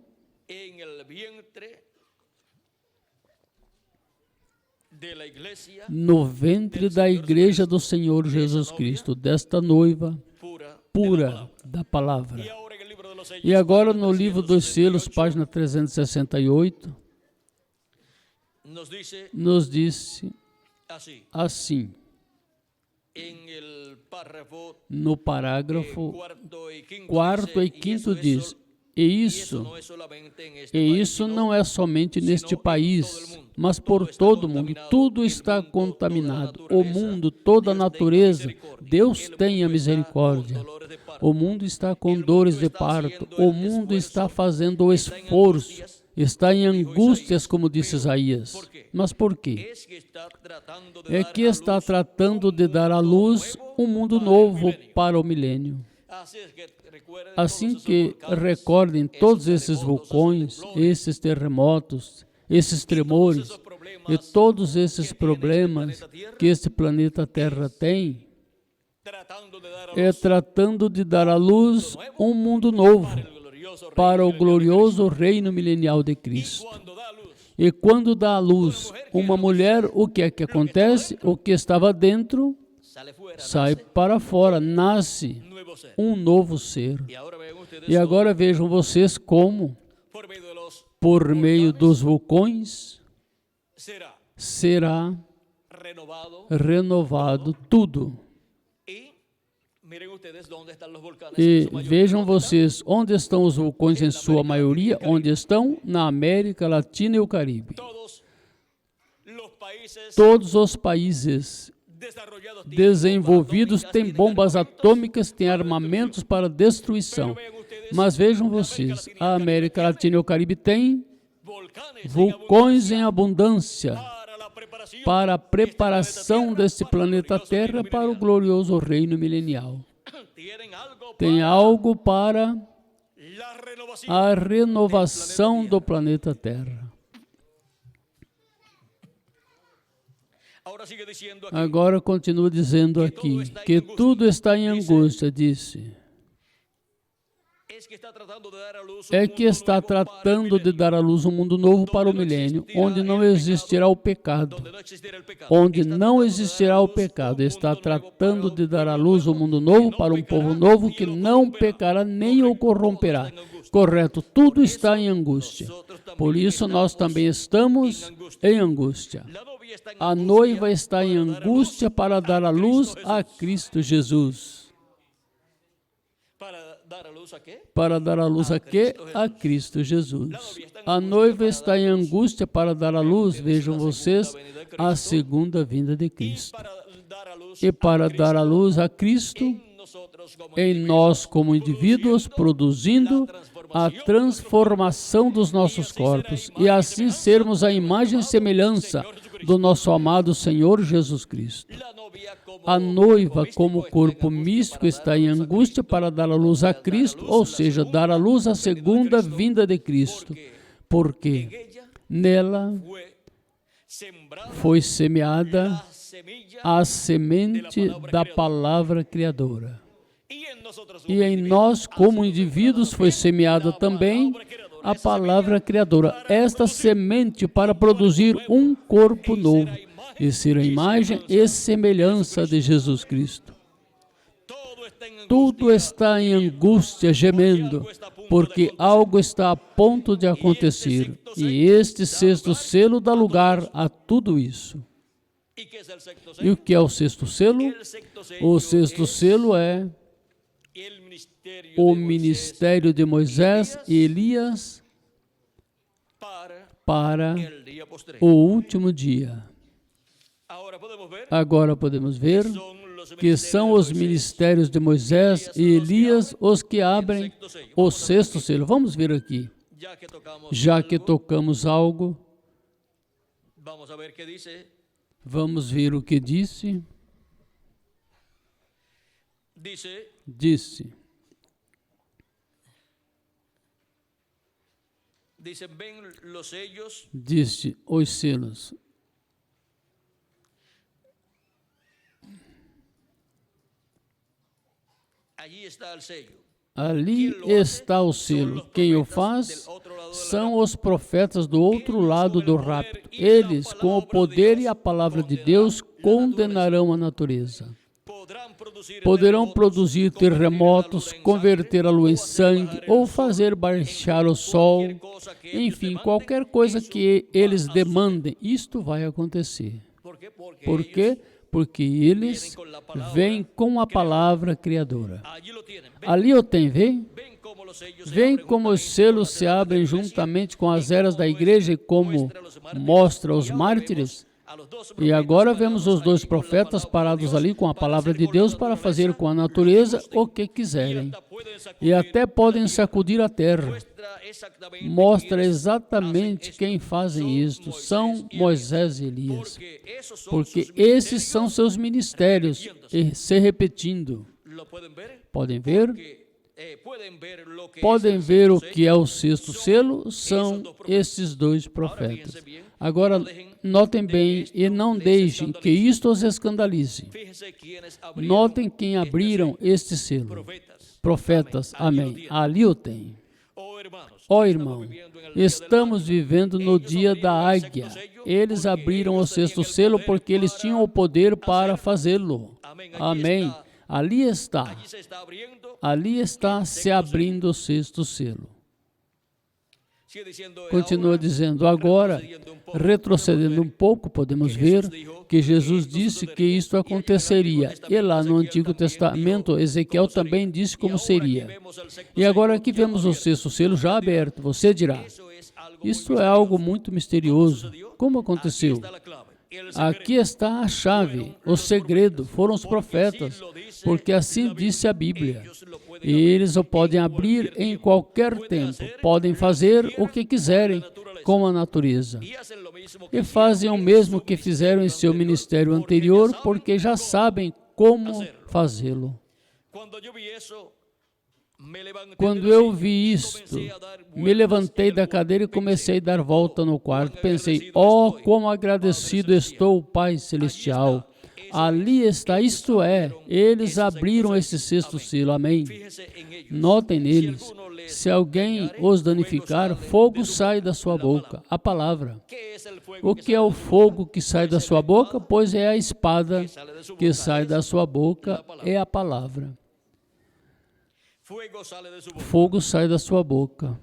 Speaker 1: No ventre da igreja do Senhor Jesus Cristo, desta noiva pura da palavra. E agora no livro dos selos, página 368, nos disse assim, no parágrafo 4º e 5º diz, e isso não é somente neste país, mas por todo o mundo. Tudo está contaminado. O mundo, toda a natureza, Deus tenha misericórdia. O mundo está com dores de parto. O mundo está fazendo o esforço. Está em angústias, como disse Isaías. Mas por quê? É que está tratando de dar à luz um mundo novo para o milênio. Assim que recordem todos esses vulcões, esses terremotos, esses tremores e todos esses problemas que este planeta Terra tem, é tratando de dar à luz um mundo novo para o glorioso reino milenial de Cristo. E quando dá à luz uma mulher, o que é que acontece? O que estava dentro sai para fora, nasce um novo ser. E agora vejam vocês como, por meio dos vulcões, será renovado tudo. E vejam vocês, onde estão os vulcões em sua maioria? Onde estão? Na América Latina e o Caribe. Todos os países desenvolvidos têm bombas atômicas, têm armamentos para destruição. Mas vejam vocês, a América Latina e o Caribe têm vulcões em abundância para a preparação deste planeta Terra para o glorioso reino milenial. Tem algo para a renovação do planeta Terra. Agora continua dizendo aqui que tudo está em angústia, disse. É que está tratando de dar à luz um mundo novo para o milênio, onde não existirá o pecado. Onde não existirá o pecado. Está tratando de dar à luz um mundo novo para um povo novo que não pecará nem o corromperá. Correto, tudo está em angústia. Por isso nós também estamos em angústia. A noiva está em angústia para dar à luz a Cristo Jesus. Para dar à luz a quê? A Cristo Jesus. A noiva está em angústia para dar à luz, vejam vocês, a segunda vinda de Cristo. E para dar à luz a Cristo, em nós como indivíduos, produzindo a transformação dos nossos corpos e assim sermos a imagem e semelhança do nosso amado Senhor Jesus Cristo. A noiva, como corpo místico, está em angústia para dar à luz a Cristo, ou seja, dar à luz a segunda vinda de Cristo, porque nela foi semeada a semente da palavra criadora. E em nós, como indivíduos, foi semeada também a palavra criadora, esta semente para produzir um corpo novo e ser a imagem e semelhança de Jesus Cristo. Tudo está em angústia, gemendo, porque algo está a ponto de acontecer, e este sexto selo dá lugar a tudo isso. E o que é o sexto selo? O sexto selo é o ministério de Moisés e Elias para o último dia. Agora podemos ver que são os ministérios de Moisés e Elias os que abrem o sexto selo. Vamos ver aqui. Já que tocamos algo, vamos ver o que disse. Disse. Disse os selos. Ali está o selo. Quem o faz são os profetas do outro lado do rapto. Eles, com o poder e a palavra de Deus, condenarão a natureza. Poderão produzir terremotos, converter a lua em sangue ou fazer baixar o sol. Enfim, qualquer coisa que eles demandem, isto vai acontecer. Por quê? Porque eles vêm com a palavra criadora. Ali o tem, vem? Vem como os selos se abrem juntamente com as eras da igreja e como mostra os mártires. E agora vemos os dois profetas parados ali com a palavra de Deus para fazer com a natureza o que quiserem. E até podem sacudir a terra. Mostra exatamente quem fazem isto. São Moisés e Elias. Porque esses são seus ministérios, e se repetindo. Podem ver? Podem ver o que é o sexto selo? São esses dois profetas. Agora, notem bem e não deixem que isto os escandalize. Notem quem abriram este selo. Profetas, amém. Ali o tem. Ó irmão, estamos vivendo no dia da águia. Eles abriram o sexto selo porque eles tinham o poder para fazê-lo. Amém. Ali está se abrindo o sexto selo. Continua dizendo, agora, retrocedendo um pouco, podemos ver que Jesus disse que isto aconteceria. E lá no Antigo Testamento, Ezequiel também disse como seria. E agora aqui vemos o sexto selo já aberto. Você dirá, isto é algo muito misterioso. Como aconteceu? Aqui está a chave, o segredo, foram os profetas, porque assim disse a Bíblia. E eles o podem abrir em qualquer tempo, podem fazer o que quiserem com a natureza. E fazem o mesmo que fizeram em seu ministério anterior, porque já sabem como fazê-lo. Quando eu vi isto, me levantei da cadeira e comecei a dar volta no quarto. Pensei, oh, como agradecido estou, Pai Celestial. Ali está, isto é, eles abriram esse sexto selo, amém. Notem neles, se alguém os danificar, fogo sai da sua boca, a palavra. O que é o fogo que sai da sua boca? Pois é a espada que sai da sua boca, é a palavra. Fogo sai da sua boca.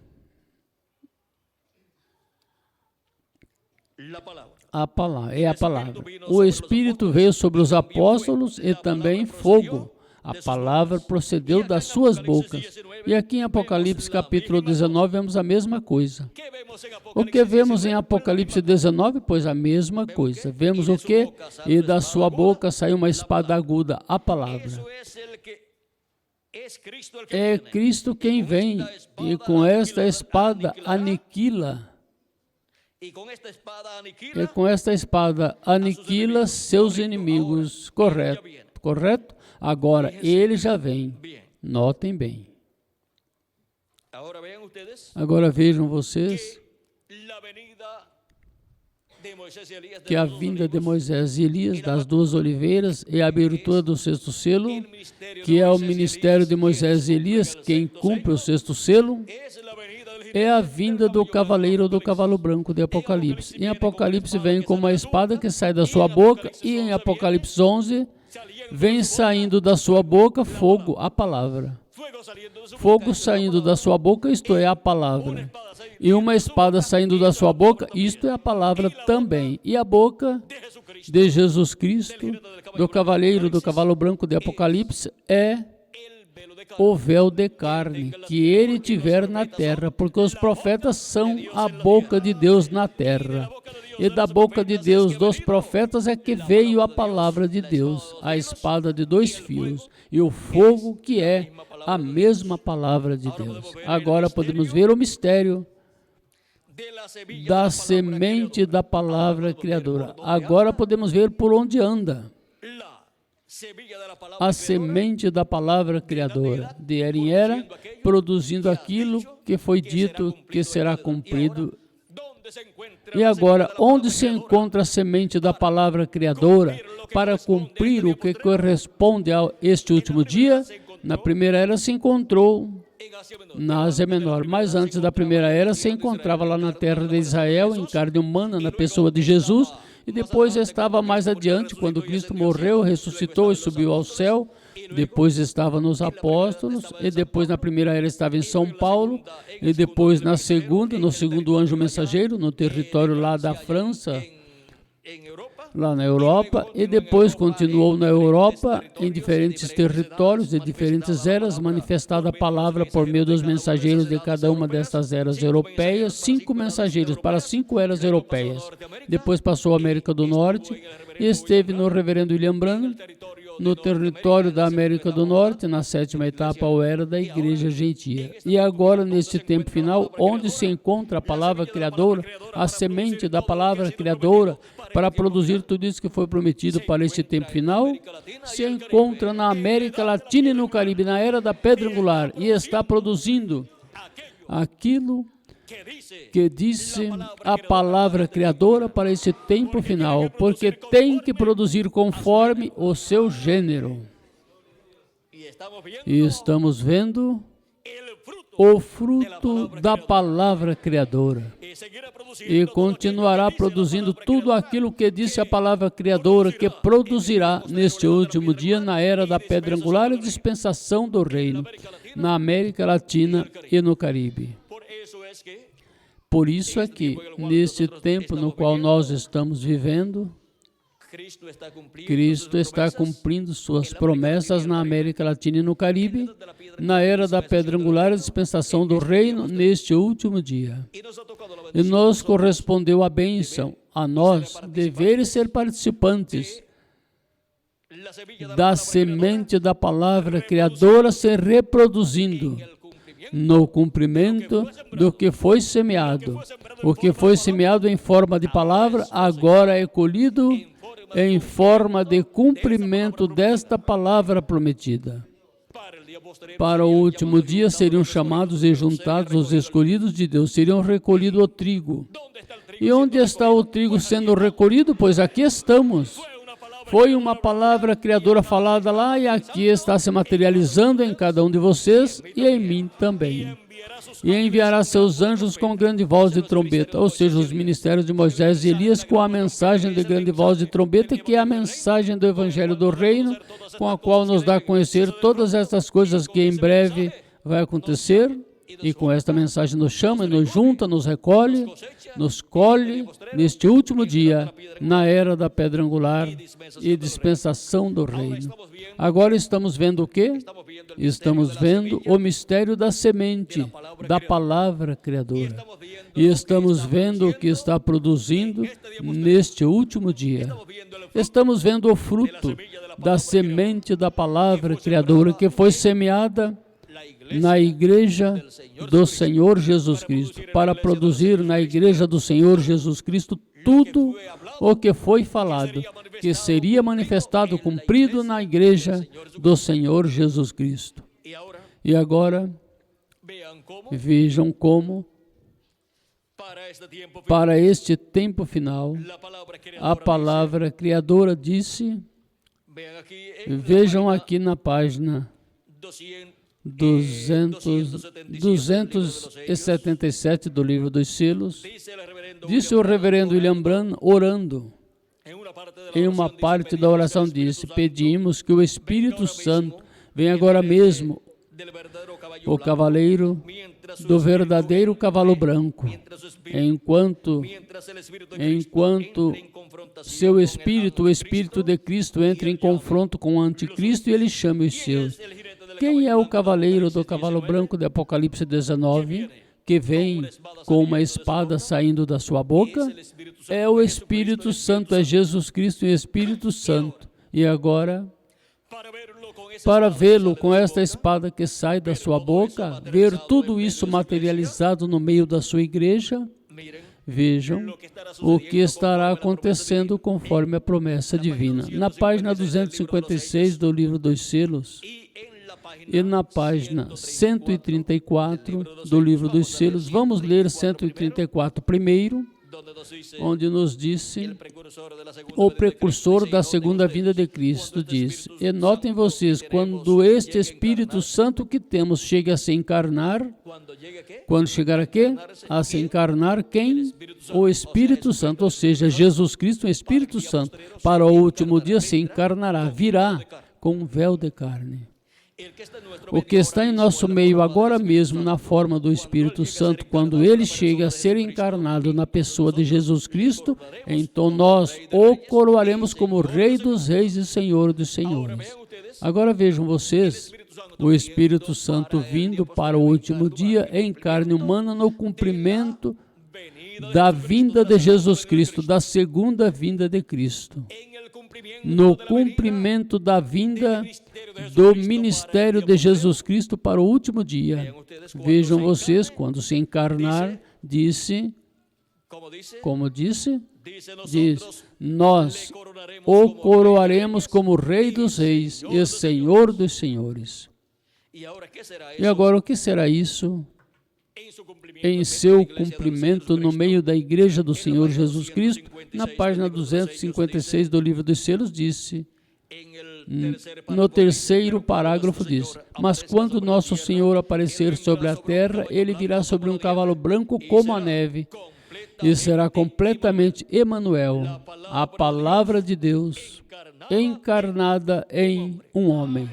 Speaker 1: A palavra, é a palavra. O Espírito veio sobre os apóstolos e também fogo. A palavra procedeu das suas bocas. E aqui em Apocalipse capítulo 19 vemos a mesma coisa. O que vemos em Apocalipse 19? Pois a mesma coisa. Vemos o que? E da sua boca saiu uma espada aguda, a palavra. É Cristo quem vem e com esta espada aniquila. E com esta espada aniquila seus inimigos. Correto? Correto? Agora, ele já vem. Notem bem. Agora vejam vocês que a vinda de Moisés e Elias, das duas oliveiras, e a abertura do sexto selo, que é o ministério de Moisés e Elias, quem cumpre o sexto selo, é a vinda do cavaleiro do cavalo branco de Apocalipse. Em Apocalipse vem com uma espada que sai da sua boca, e em Apocalipse 11 vem saindo da sua boca fogo, a palavra. Fogo saindo da sua boca, isto é a palavra. E uma espada saindo da sua boca, isto é a palavra também. E a boca de Jesus Cristo, do cavaleiro do cavalo branco de Apocalipse, é o véu de carne que ele tiver na terra, porque os profetas são a boca de Deus na terra. E da boca de Deus, dos profetas, é que veio a palavra de Deus, a espada de dois fios, e o fogo que é a mesma palavra de Deus. Agora podemos ver o mistério da semente da palavra criadora. Agora podemos ver por onde anda. A semente da palavra criadora, de era em era, produzindo aquilo que foi dito que será cumprido. E agora, onde se encontra a semente da palavra criadora para cumprir o que corresponde a este último dia? Na primeira era se encontrou na Ásia Menor, mas antes da primeira era se encontrava lá na terra de Israel, em carne humana, na pessoa de Jesus, e depois estava mais adiante, quando Cristo morreu, ressuscitou e subiu ao céu. Depois estava nos apóstolos, e depois na primeira era estava em São Paulo, e depois na segunda, no segundo anjo mensageiro, no território lá da França, lá na Europa, e depois continuou na Europa, em diferentes territórios, de diferentes eras, manifestada a palavra por meio dos mensageiros de cada uma dessas eras europeias, 5 mensageiros para 5 eras europeias. Depois passou a América do Norte e esteve no reverendo William Branham, no território da América do Norte, na 7ª etapa ou era da Igreja Gentia. E agora, neste tempo final, onde se encontra a palavra criadora, a semente da palavra criadora, para produzir tudo isso que foi prometido para este tempo final, se encontra na América Latina e no Caribe, na era da pedra angular, e está produzindo aquilo que disse a palavra criadora para esse tempo final, porque tem que produzir conforme o seu gênero. E estamos vendo o fruto da palavra criadora. E continuará produzindo tudo aquilo que disse a palavra criadora, que produzirá neste último dia, na era da pedra angular e dispensação do reino, na América Latina e no Caribe. Por isso é que, neste tempo no qual nós estamos vivendo, Cristo está cumprindo suas promessas na América Latina e no Caribe, na era da pedra angular e dispensação do reino, neste último dia. E nos correspondeu a bênção, a nós, dever ser participantes da semente da palavra criadora se reproduzindo no cumprimento do que foi semeado. O que foi semeado em forma de palavra, agora é colhido em forma de cumprimento desta palavra prometida. Para o último dia seriam chamados e juntados os escolhidos de Deus, seriam recolhido o trigo. E onde está o trigo sendo recolhido? Pois aqui estamos. Foi uma palavra criadora falada lá e aqui está se materializando em cada um de vocês e em mim também. E enviará seus anjos com grande voz de trombeta, ou seja, os ministérios de Moisés e Elias com a mensagem de grande voz de trombeta, que é a mensagem do Evangelho do Reino, com a qual nos dá a conhecer todas essas coisas que em breve vai acontecer. E com esta mensagem nos chama, nos junta, nos recolhe, nos colhe neste último dia, na era da pedra angular e dispensação do reino. Agora estamos vendo o quê? Estamos vendo o mistério da semente, da palavra criadora. E estamos vendo o que está produzindo neste último dia. Estamos vendo o fruto da semente da palavra criadora que foi semeada na Igreja do Senhor Jesus Cristo, para produzir na Igreja do Senhor Jesus Cristo tudo o que foi falado, que seria manifestado, cumprido na Igreja do Senhor Jesus Cristo. E agora, vejam como, para este tempo final, a palavra criadora disse, vejam aqui na página 277 do livro dos selos, disse o reverendo William Branham, orando, em uma parte da oração disse, pedimos que o Espírito Santo venha agora mesmo, o cavaleiro do verdadeiro cavalo branco, enquanto seu espírito, o Espírito de Cristo, entra em confronto com o anticristo e ele chama os seus. Quem é o cavaleiro do cavalo branco de Apocalipse 19, que vem com uma espada saindo da sua boca? É o Espírito Santo, é Jesus Cristo e o Espírito Santo. E agora, para vê-lo com esta espada que sai da sua boca, ver tudo isso materializado no meio da sua igreja, vejam o que estará acontecendo conforme a promessa divina. Na página 256 do livro dos selos, e na página 134 do livro dos selos, vamos ler 134 primeiro, onde nos disse, o precursor da segunda vinda de Cristo diz, e notem vocês, quando este Espírito Santo que temos chega a se encarnar, quando chegar a quê? A se encarnar quem? O Espírito Santo, ou seja, Jesus Cristo, o Espírito Santo, para o último dia se encarnará, virá com um véu de carne. O que está em nosso meio agora mesmo na forma do Espírito Santo, quando ele chega a ser encarnado na pessoa de Jesus Cristo, então nós o coroaremos como Rei dos Reis e Senhor dos Senhores. Agora vejam vocês, o Espírito Santo vindo para o último dia em carne humana no cumprimento da vinda de Jesus Cristo, da segunda vinda de Cristo. No cumprimento da vinda do ministério de Jesus Cristo para o último dia. Vejam vocês, quando se encarnar, como disse, diz, nós o coroaremos como Rei dos Reis e Senhor dos Senhores. E agora, o que será isso? Em seu cumprimento no meio da Igreja do Senhor Jesus Cristo, na página 256 do Livro dos Selos, disse, no terceiro parágrafo diz, mas quando nosso Senhor aparecer sobre a terra, ele virá sobre um cavalo branco como a neve, e será completamente Emanuel, a palavra de Deus, encarnada em um homem.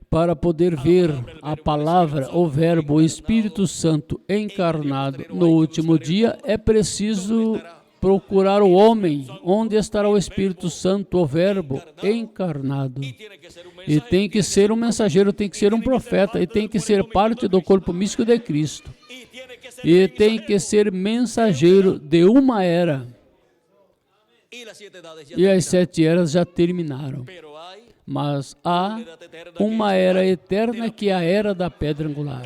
Speaker 1: Para poder ver a palavra, o verbo, o Espírito Santo encarnado no último dia, é preciso procurar o homem, onde estará o Espírito Santo, o verbo encarnado. E tem que ser um mensageiro, tem que ser um profeta, e tem que ser parte do corpo místico de Cristo. E tem que ser mensageiro de uma era. E as 7 eras já terminaram. Mas há uma era eterna que é a era da pedra angular.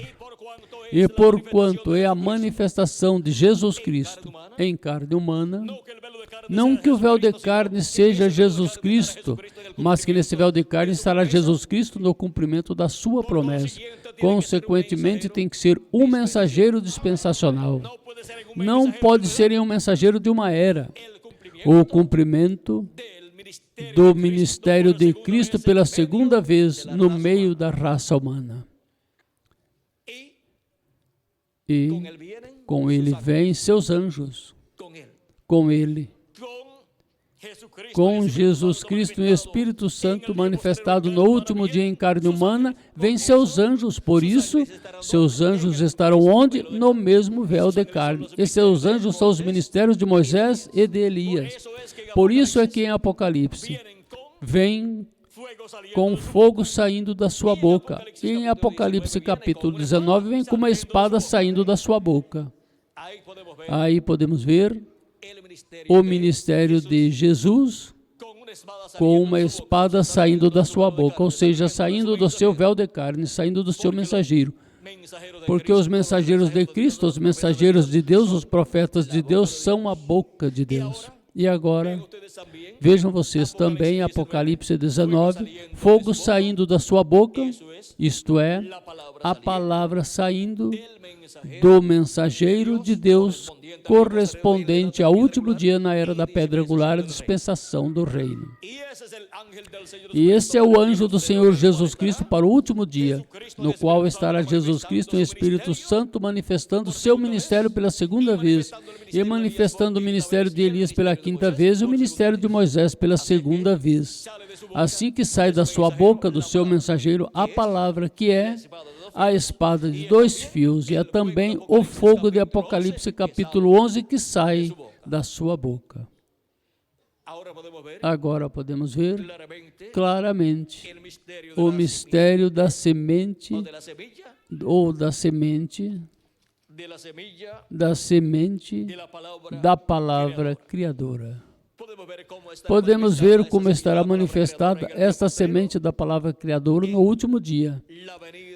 Speaker 1: E porquanto é a manifestação de Jesus Cristo em carne humana, não que o véu de carne seja Jesus Cristo, mas que nesse véu de carne estará Jesus Cristo no cumprimento da sua promessa. Consequentemente, tem que ser um mensageiro dispensacional. Não pode ser um mensageiro de uma era. O cumprimento do ministério de Cristo pela segunda vez no meio da raça humana. E com ele vêm seus anjos, com ele, com Jesus Cristo e o Espírito Santo manifestado no último dia em carne humana, vêm seus anjos. Por isso, seus anjos estarão onde? No mesmo véu de carne. E seus anjos são os ministérios de Moisés e de Elias. Por isso é que em Apocalipse vem com fogo saindo da sua boca. E em Apocalipse capítulo 19 vem com uma espada saindo da sua boca. Aí podemos ver o ministério de Jesus com uma espada saindo da sua boca, ou seja, saindo do seu véu de carne, saindo do seu mensageiro. Porque os mensageiros de Cristo, os mensageiros de Deus, os profetas de Deus, são a boca de Deus. E agora, vejam vocês também, Apocalipse 19, fogo saindo da sua boca, isto é, a palavra saindo do mensageiro de Deus, correspondente ao último dia na era da pedra angular, a dispensação do reino. E esse é o anjo do Senhor Jesus Cristo para o último dia, no qual estará Jesus Cristo em Espírito Santo manifestando seu ministério pela segunda vez, e manifestando o ministério de Elias pela quinta vez e o ministério de Moisés pela segunda vez. Assim que sai da sua boca, do seu mensageiro, a palavra que é a espada de 2 fios, e é também o fogo de Apocalipse capítulo 11 que sai da sua boca. Agora podemos ver claramente o mistério da semente, ou da semente da palavra criadora. Podemos ver como estará manifestada esta semente da palavra criadora no último dia,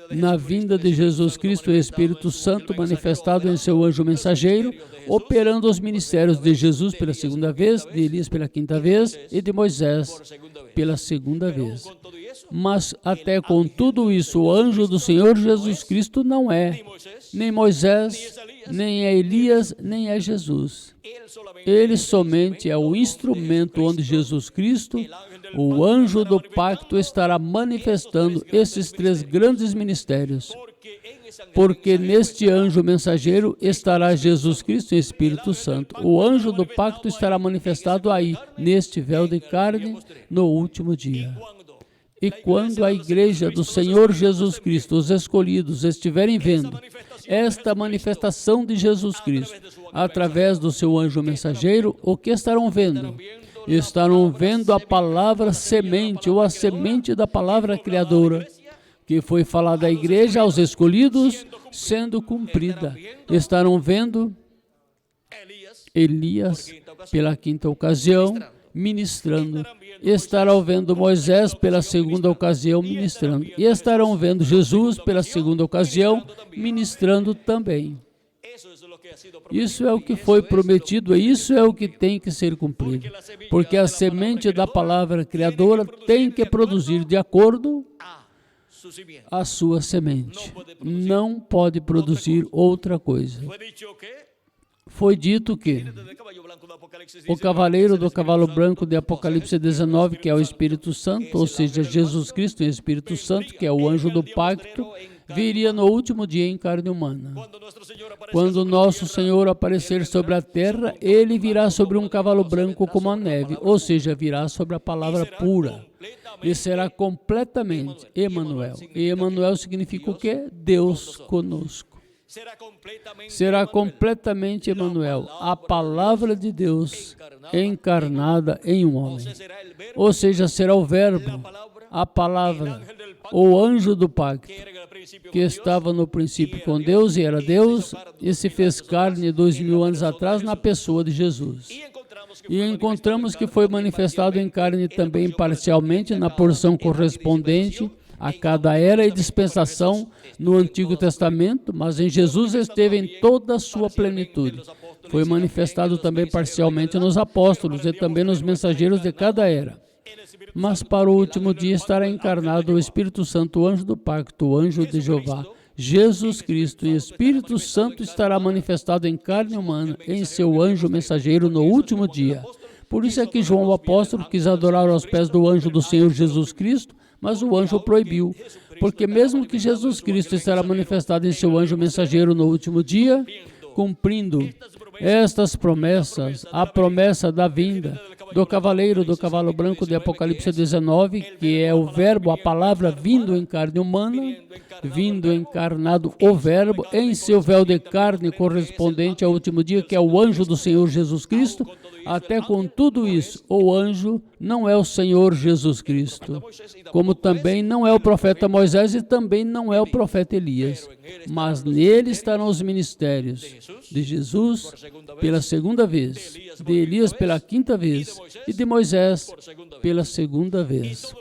Speaker 1: na vinda de Jesus Cristo e Espírito Santo manifestado em seu anjo mensageiro, operando os ministérios de Jesus pela segunda vez, de Elias pela quinta vez e de Moisés pela segunda vez. Mas até com tudo isso, o anjo do Senhor Jesus Cristo não é nem Moisés, nem é Elias, nem é Jesus. Ele somente é o instrumento onde Jesus Cristo, o anjo do pacto, estará manifestando esses três grandes ministérios. Porque neste anjo mensageiro estará Jesus Cristo e Espírito Santo. O anjo do pacto estará manifestado aí, neste véu de carne, no último dia. E quando a igreja do Senhor Jesus Cristo, os escolhidos, estiverem vendo esta manifestação de Jesus Cristo através do seu anjo mensageiro, o que estarão vendo? Estarão vendo a palavra semente, ou a semente da palavra criadora, que foi falada à igreja, aos escolhidos, sendo cumprida. Estarão vendo Elias, pela quinta ocasião, ministrando. Estarão vendo Moisés, pela segunda ocasião, ministrando. E estarão vendo Jesus, pela segunda ocasião, ministrando também. Isso é o que foi prometido, e isso é o que tem que ser cumprido. Porque a semente da palavra criadora tem que produzir de acordo a sua semente. Não pode produzir outra coisa. Foi dito que o cavaleiro do cavalo branco de Apocalipse 19, que é o Espírito Santo, ou seja, Jesus Cristo e o Espírito Santo, que é o anjo do pacto, viria no último dia em carne humana. Quando nosso Senhor aparecer sobre a terra, ele virá sobre um cavalo branco como a neve, ou seja, virá sobre a palavra pura. E será completamente Emanuel. E Emanuel significa o quê? Deus conosco. Será completamente Emanuel, a palavra de Deus encarnada em um homem. Ou seja, será o verbo, a palavra, o anjo do pacto, que estava no princípio com Deus e era Deus, e se fez carne 2000 anos atrás na pessoa de Jesus. E encontramos que foi manifestado em carne também parcialmente na porção correspondente a cada era e dispensação no Antigo Testamento, mas em Jesus esteve em toda a sua plenitude. Foi manifestado também parcialmente nos apóstolos e também nos mensageiros de cada era. Mas para o último dia estará encarnado o Espírito Santo, o anjo do pacto, o anjo de Jeová. Jesus Cristo e Espírito Santo estará manifestado em carne humana, em seu anjo mensageiro no último dia. Por isso é que João o apóstolo quis adorar aos pés do anjo do Senhor Jesus Cristo, mas o anjo o proibiu, porque mesmo que Jesus Cristo estará manifestado em seu anjo mensageiro no último dia, cumprindo estas promessas, a promessa da vinda do cavaleiro do cavalo branco de Apocalipse 19, que é o verbo, a palavra vindo em carne humana, vindo encarnado o verbo, em seu véu de carne correspondente ao último dia, que é o anjo do Senhor Jesus Cristo. Até com tudo isso, o anjo não é o Senhor Jesus Cristo, como também não é o profeta Moisés e também não é o profeta Elias, mas nele estarão os ministérios de Jesus pela segunda vez, de Elias pela quinta vez e de Moisés pela segunda vez.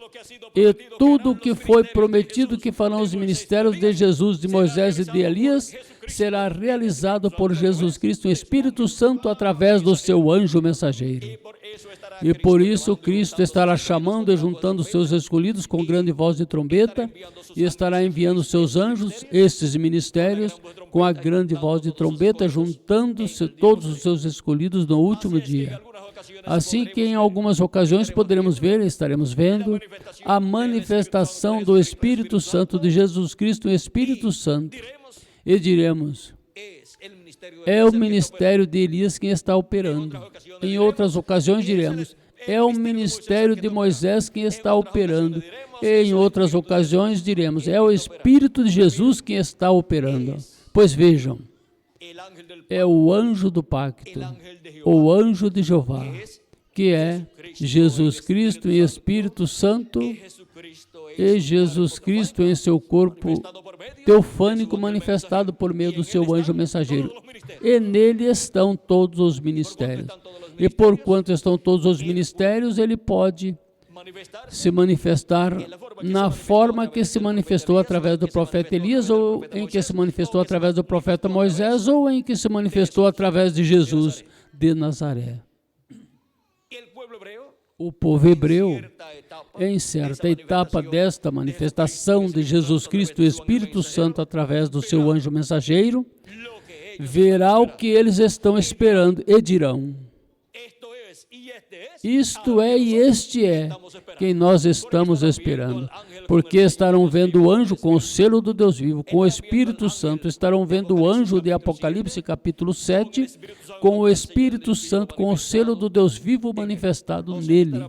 Speaker 1: E tudo o que foi prometido que farão os ministérios de Jesus, de Moisés e de Elias será realizado por Jesus Cristo, o Espírito Santo, através do seu anjo mensageiro. E por isso Cristo estará chamando e juntando seus escolhidos com grande voz de trombeta e estará enviando seus anjos, estes ministérios, com a grande voz de trombeta, juntando-se todos os seus escolhidos no último dia. Assim que em algumas ocasiões poderemos ver, estaremos vendo, a manifestação do Espírito Santo de Jesus Cristo, o Espírito Santo, e diremos, é o ministério de Elias quem está operando. Em outras ocasiões diremos, é o ministério de Moisés quem está operando. E em outras ocasiões diremos, é o Espírito de Jesus quem está operando. Pois vejam, é o anjo do pacto, o anjo de Jeová, que é Jesus Cristo e Espírito Santo, e Jesus Cristo em seu corpo teofânico manifestado por meio do seu anjo mensageiro. E nele estão todos os ministérios. E porquanto estão todos os ministérios, ele pode se manifestar na forma que se manifestou através do profeta Elias, ou em que se manifestou através do profeta Moisés, ou em que se manifestou através de Jesus de Nazaré. o povo hebreu, em certa etapa desta manifestação de Jesus Cristo, o Espírito Santo, através do seu anjo mensageiro, verá o que eles estão esperando e dirão: isto é e este é quem nós estamos esperando. Porque estarão vendo o anjo com o selo do Deus vivo, com o Espírito Santo. Estarão vendo o anjo de Apocalipse capítulo 7, com o Espírito Santo, com o selo do Deus vivo manifestado nele.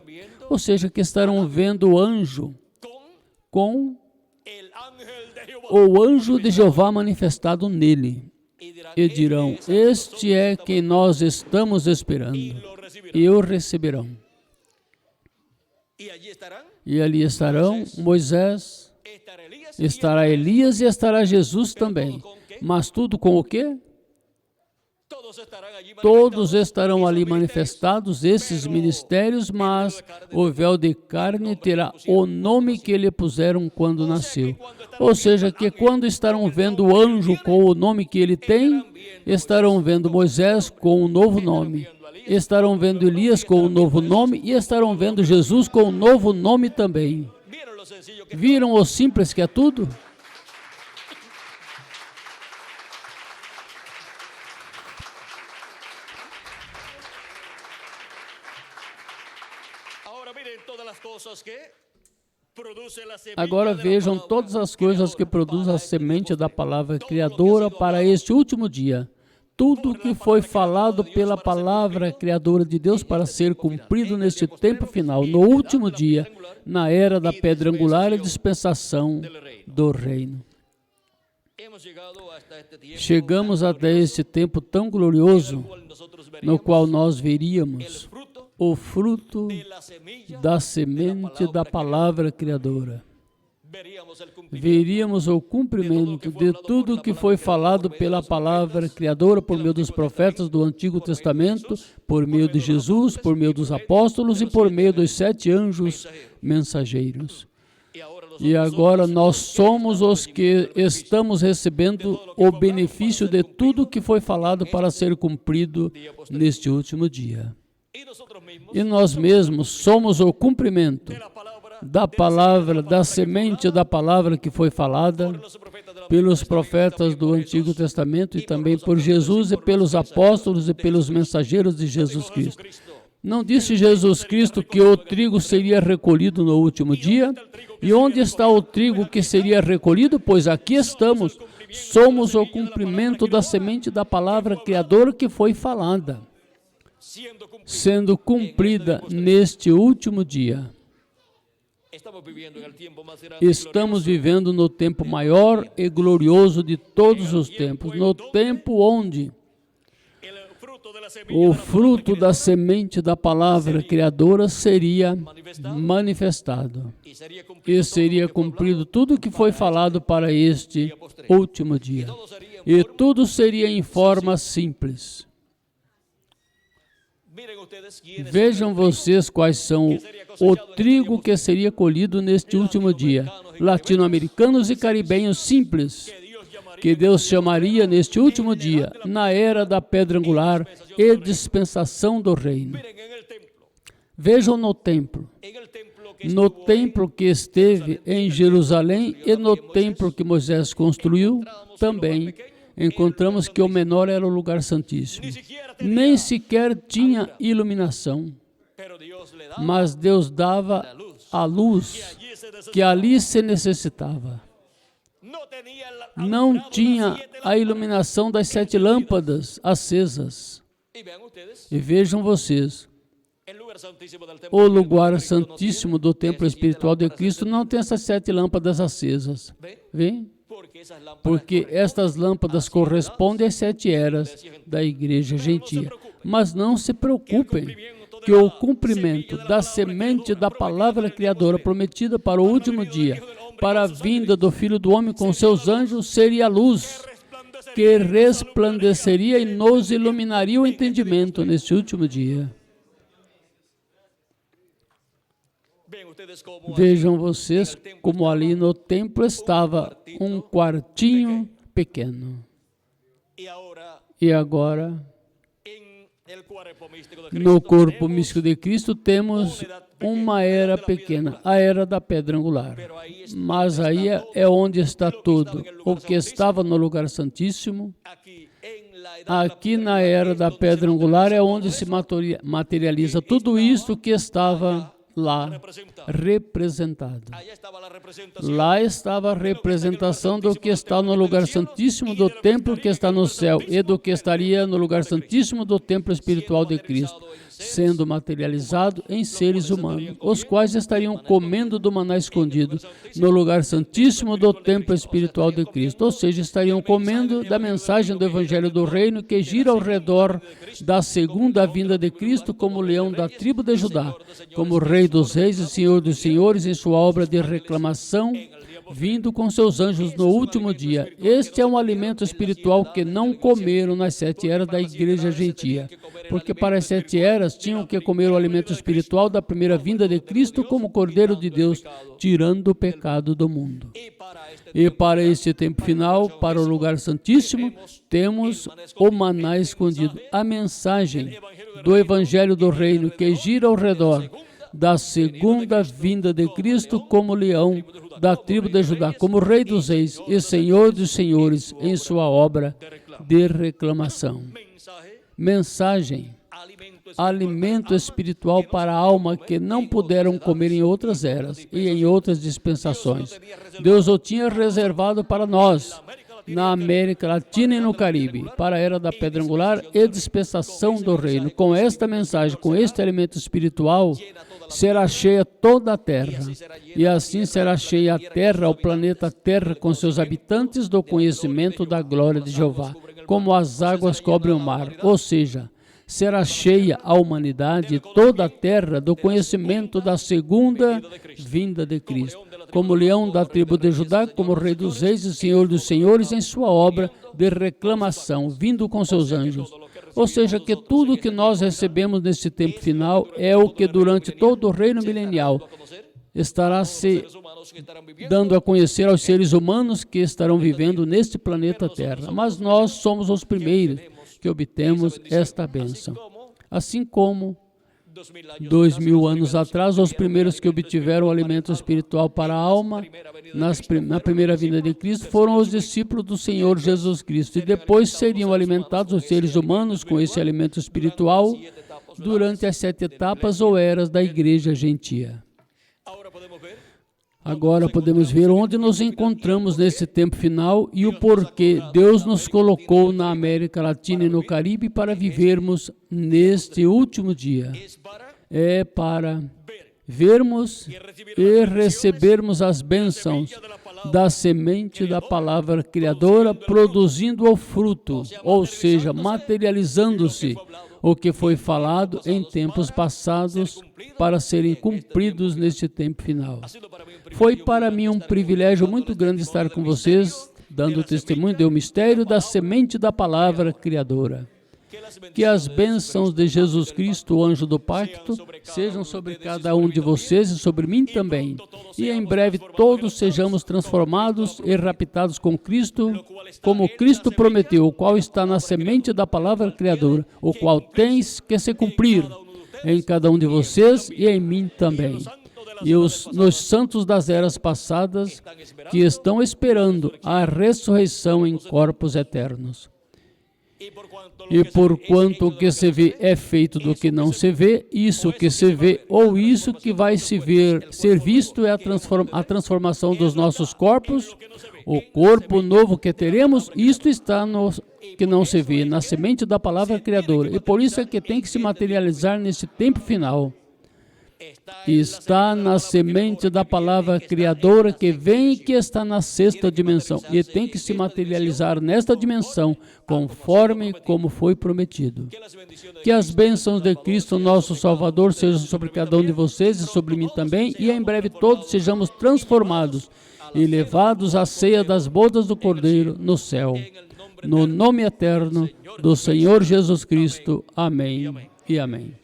Speaker 1: Ou seja, que estarão vendo o anjo com o anjo de Jeová manifestado nele. E dirão: este é quem nós estamos esperando. E o receberão. E ali estarão Moisés, estará Elias e estará Jesus também. Mas tudo com o quê? Todos estarão ali manifestados, esses ministérios, mas o véu de carne terá o nome que lhe puseram quando nasceu. Ou seja, que quando estarão vendo o anjo com o nome que ele tem, estarão vendo Moisés com um novo nome. Estarão vendo Elias com um novo nome e estarão vendo Jesus com um novo nome também. Viram o simples que é tudo? Agora vejam todas as coisas que produzem a semente da palavra criadora para este último dia. Tudo que foi falado pela palavra criadora de Deus para ser cumprido neste tempo final, no último dia, na era da pedra angular e dispensação do reino. Chegamos até este tempo tão glorioso, no qual nós veríamos o fruto da semente da palavra criadora. Veríamos o cumprimento de tudo que foi falado pela palavra criadora por meio dos profetas do Antigo Testamento, por meio de Jesus, por meio dos apóstolos e por meio dos 7 anjos mensageiros. E agora nós somos os que estamos recebendo o benefício de tudo que foi falado para ser cumprido neste último dia. E nós mesmos somos o cumprimento da palavra, da semente da palavra que foi falada pelos profetas do Antigo Testamento e também por Jesus e pelos apóstolos e pelos mensageiros de Jesus Cristo. Não disse Jesus Cristo que o trigo seria recolhido no último dia? E onde está o trigo que seria recolhido? Pois aqui estamos. Somos o cumprimento da semente da palavra criadora que foi falada, sendo cumprida neste último dia. Estamos vivendo no tempo maior e glorioso de todos os tempos, no tempo onde o fruto da semente da palavra criadora seria manifestado e seria cumprido tudo o que foi falado para este último dia. E tudo seria em forma simples. Vejam vocês quais são o trigo que seria colhido neste último dia. Latino-americanos e caribenhos simples, que Deus chamaria neste último dia, na era da pedra angular e dispensação do reino. Vejam no templo que esteve em Jerusalém e no templo que Moisés construiu, também encontramos que o menor era o lugar santíssimo. Nem sequer tinha iluminação, mas Deus dava a luz que ali se necessitava. Não tinha a iluminação das 7 lâmpadas acesas. E vejam vocês, o lugar santíssimo do templo espiritual de Cristo não tem essas 7 lâmpadas acesas. Vem? Porque estas lâmpadas correspondem às 7 eras da igreja gentia. Mas não se preocupem que o cumprimento da semente da palavra criadora prometida para o último dia, para a vinda do Filho do Homem com seus anjos, seria a luz que resplandeceria e nos iluminaria o entendimento neste último dia. Vejam vocês como ali no templo estava um quartinho pequeno. E agora, No corpo místico de Cristo temos uma era pequena, a era da pedra angular. Mas aí é onde está tudo. O que estava no lugar santíssimo, aqui na era da pedra angular é onde se materializa tudo isto que estava lá representado. Lá estava a representação do que está no lugar santíssimo do templo que está no céu e do que estaria no lugar santíssimo do templo espiritual de Cristo, sendo materializado em seres humanos, os quais estariam comendo do maná escondido no lugar santíssimo do templo espiritual de Cristo, ou seja, estariam comendo da mensagem do Evangelho do Reino que gira ao redor da segunda vinda de Cristo como leão da tribo de Judá, como Rei dos Reis e Senhor dos Senhores em sua obra de reclamação, vindo com seus anjos no último dia. Este é um alimento espiritual que não comeram nas 7 eras da igreja gentia, porque para as 7 eras tinham que comer o alimento espiritual da primeira vinda de Cristo como Cordeiro de Deus, tirando o pecado do mundo. E para este tempo final, para o lugar santíssimo, temos o maná escondido, a mensagem do Evangelho do Reino que gira ao redor da segunda vinda de Cristo como leão da tribo de Judá, como Rei dos Reis e Senhor dos Senhores em sua obra de reclamação. Mensagem, alimento espiritual para a alma que não puderam comer em outras eras e em outras dispensações. Deus o tinha reservado para nós, na América Latina e no Caribe, para a era da pedra angular e dispensação do reino. Com esta mensagem, com este alimento espiritual, será cheia toda a terra, e assim será cheia a terra, o planeta Terra, com seus habitantes do conhecimento da glória de Jeová, como as águas cobrem o mar, ou seja, será cheia a humanidade, toda a terra, do conhecimento da segunda vinda de Cristo, como leão da tribo de Judá, como Rei dos Reis e Senhor dos Senhores em sua obra de reclamação, vindo com seus anjos. Ou seja, que tudo que nós recebemos nesse tempo final é o que durante todo o reino milenial estará se dando a conhecer aos seres humanos que estarão vivendo neste planeta Terra. Mas nós somos os primeiros que obtemos esta bênção. Assim como 2000 anos atrás, os primeiros que obtiveram o alimento espiritual para a alma na primeira vinda de Cristo foram os discípulos do Senhor Jesus Cristo, e depois seriam alimentados os seres humanos com esse alimento espiritual durante as 7 etapas ou eras da igreja gentia. Agora podemos ver onde nos encontramos nesse tempo final e o porquê Deus nos colocou na América Latina e no Caribe para vivermos neste último dia. É para vermos e recebermos as bênçãos da semente da palavra criadora, produzindo o fruto, ou seja, materializando-se o que foi falado em tempos passados para serem cumpridos neste tempo final. Foi para mim um privilégio muito grande estar com vocês, dando testemunho do mistério da semente da palavra criadora. Que as bênçãos de Jesus Cristo, o anjo do pacto, sejam sobre cada um de vocês e sobre mim também. E em breve todos sejamos transformados e raptados com Cristo, como Cristo prometeu, o qual está na semente da palavra criadora, o qual tem que se cumprir em cada um de vocês e em mim também. E nos santos das eras passadas, que estão esperando a ressurreição em corpos eternos. E porquanto o que se vê é feito do que não se vê, isso que se vê ou isso que vai ser visto é a transformação dos nossos corpos, o corpo novo que teremos, isto está no que não se vê, na semente da palavra criadora. E por isso é que tem que se materializar nesse tempo final. Está na semente da palavra criadora que vem e que está na 6ª dimensão e tem que se materializar nesta dimensão conforme como foi prometido. Que as bênçãos de Cristo, nosso Salvador, sejam sobre cada um de vocês e sobre mim também, e em breve todos sejamos transformados e levados à ceia das bodas do Cordeiro no céu. No nome eterno do Senhor Jesus Cristo. Amém e amém.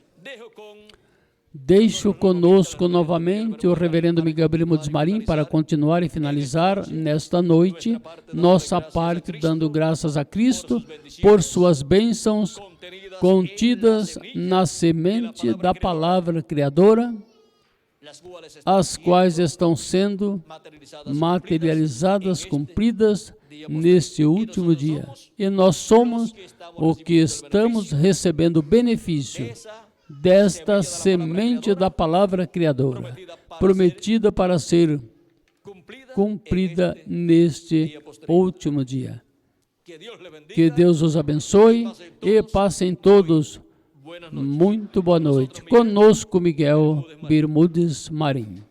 Speaker 1: Deixo conosco novamente o reverendo Miguel Brimo Marim para continuar e finalizar nesta noite nossa parte dando graças a Cristo por suas bênçãos contidas na semente da palavra criadora, as quais estão sendo materializadas, cumpridas neste último dia. E nós somos o que estamos recebendo o benefício desta semente da palavra criadora, prometida para ser cumprida neste último dia. Que Deus os abençoe e passem todos muito boa noite. Conosco, Miguel Bermudes Marinho.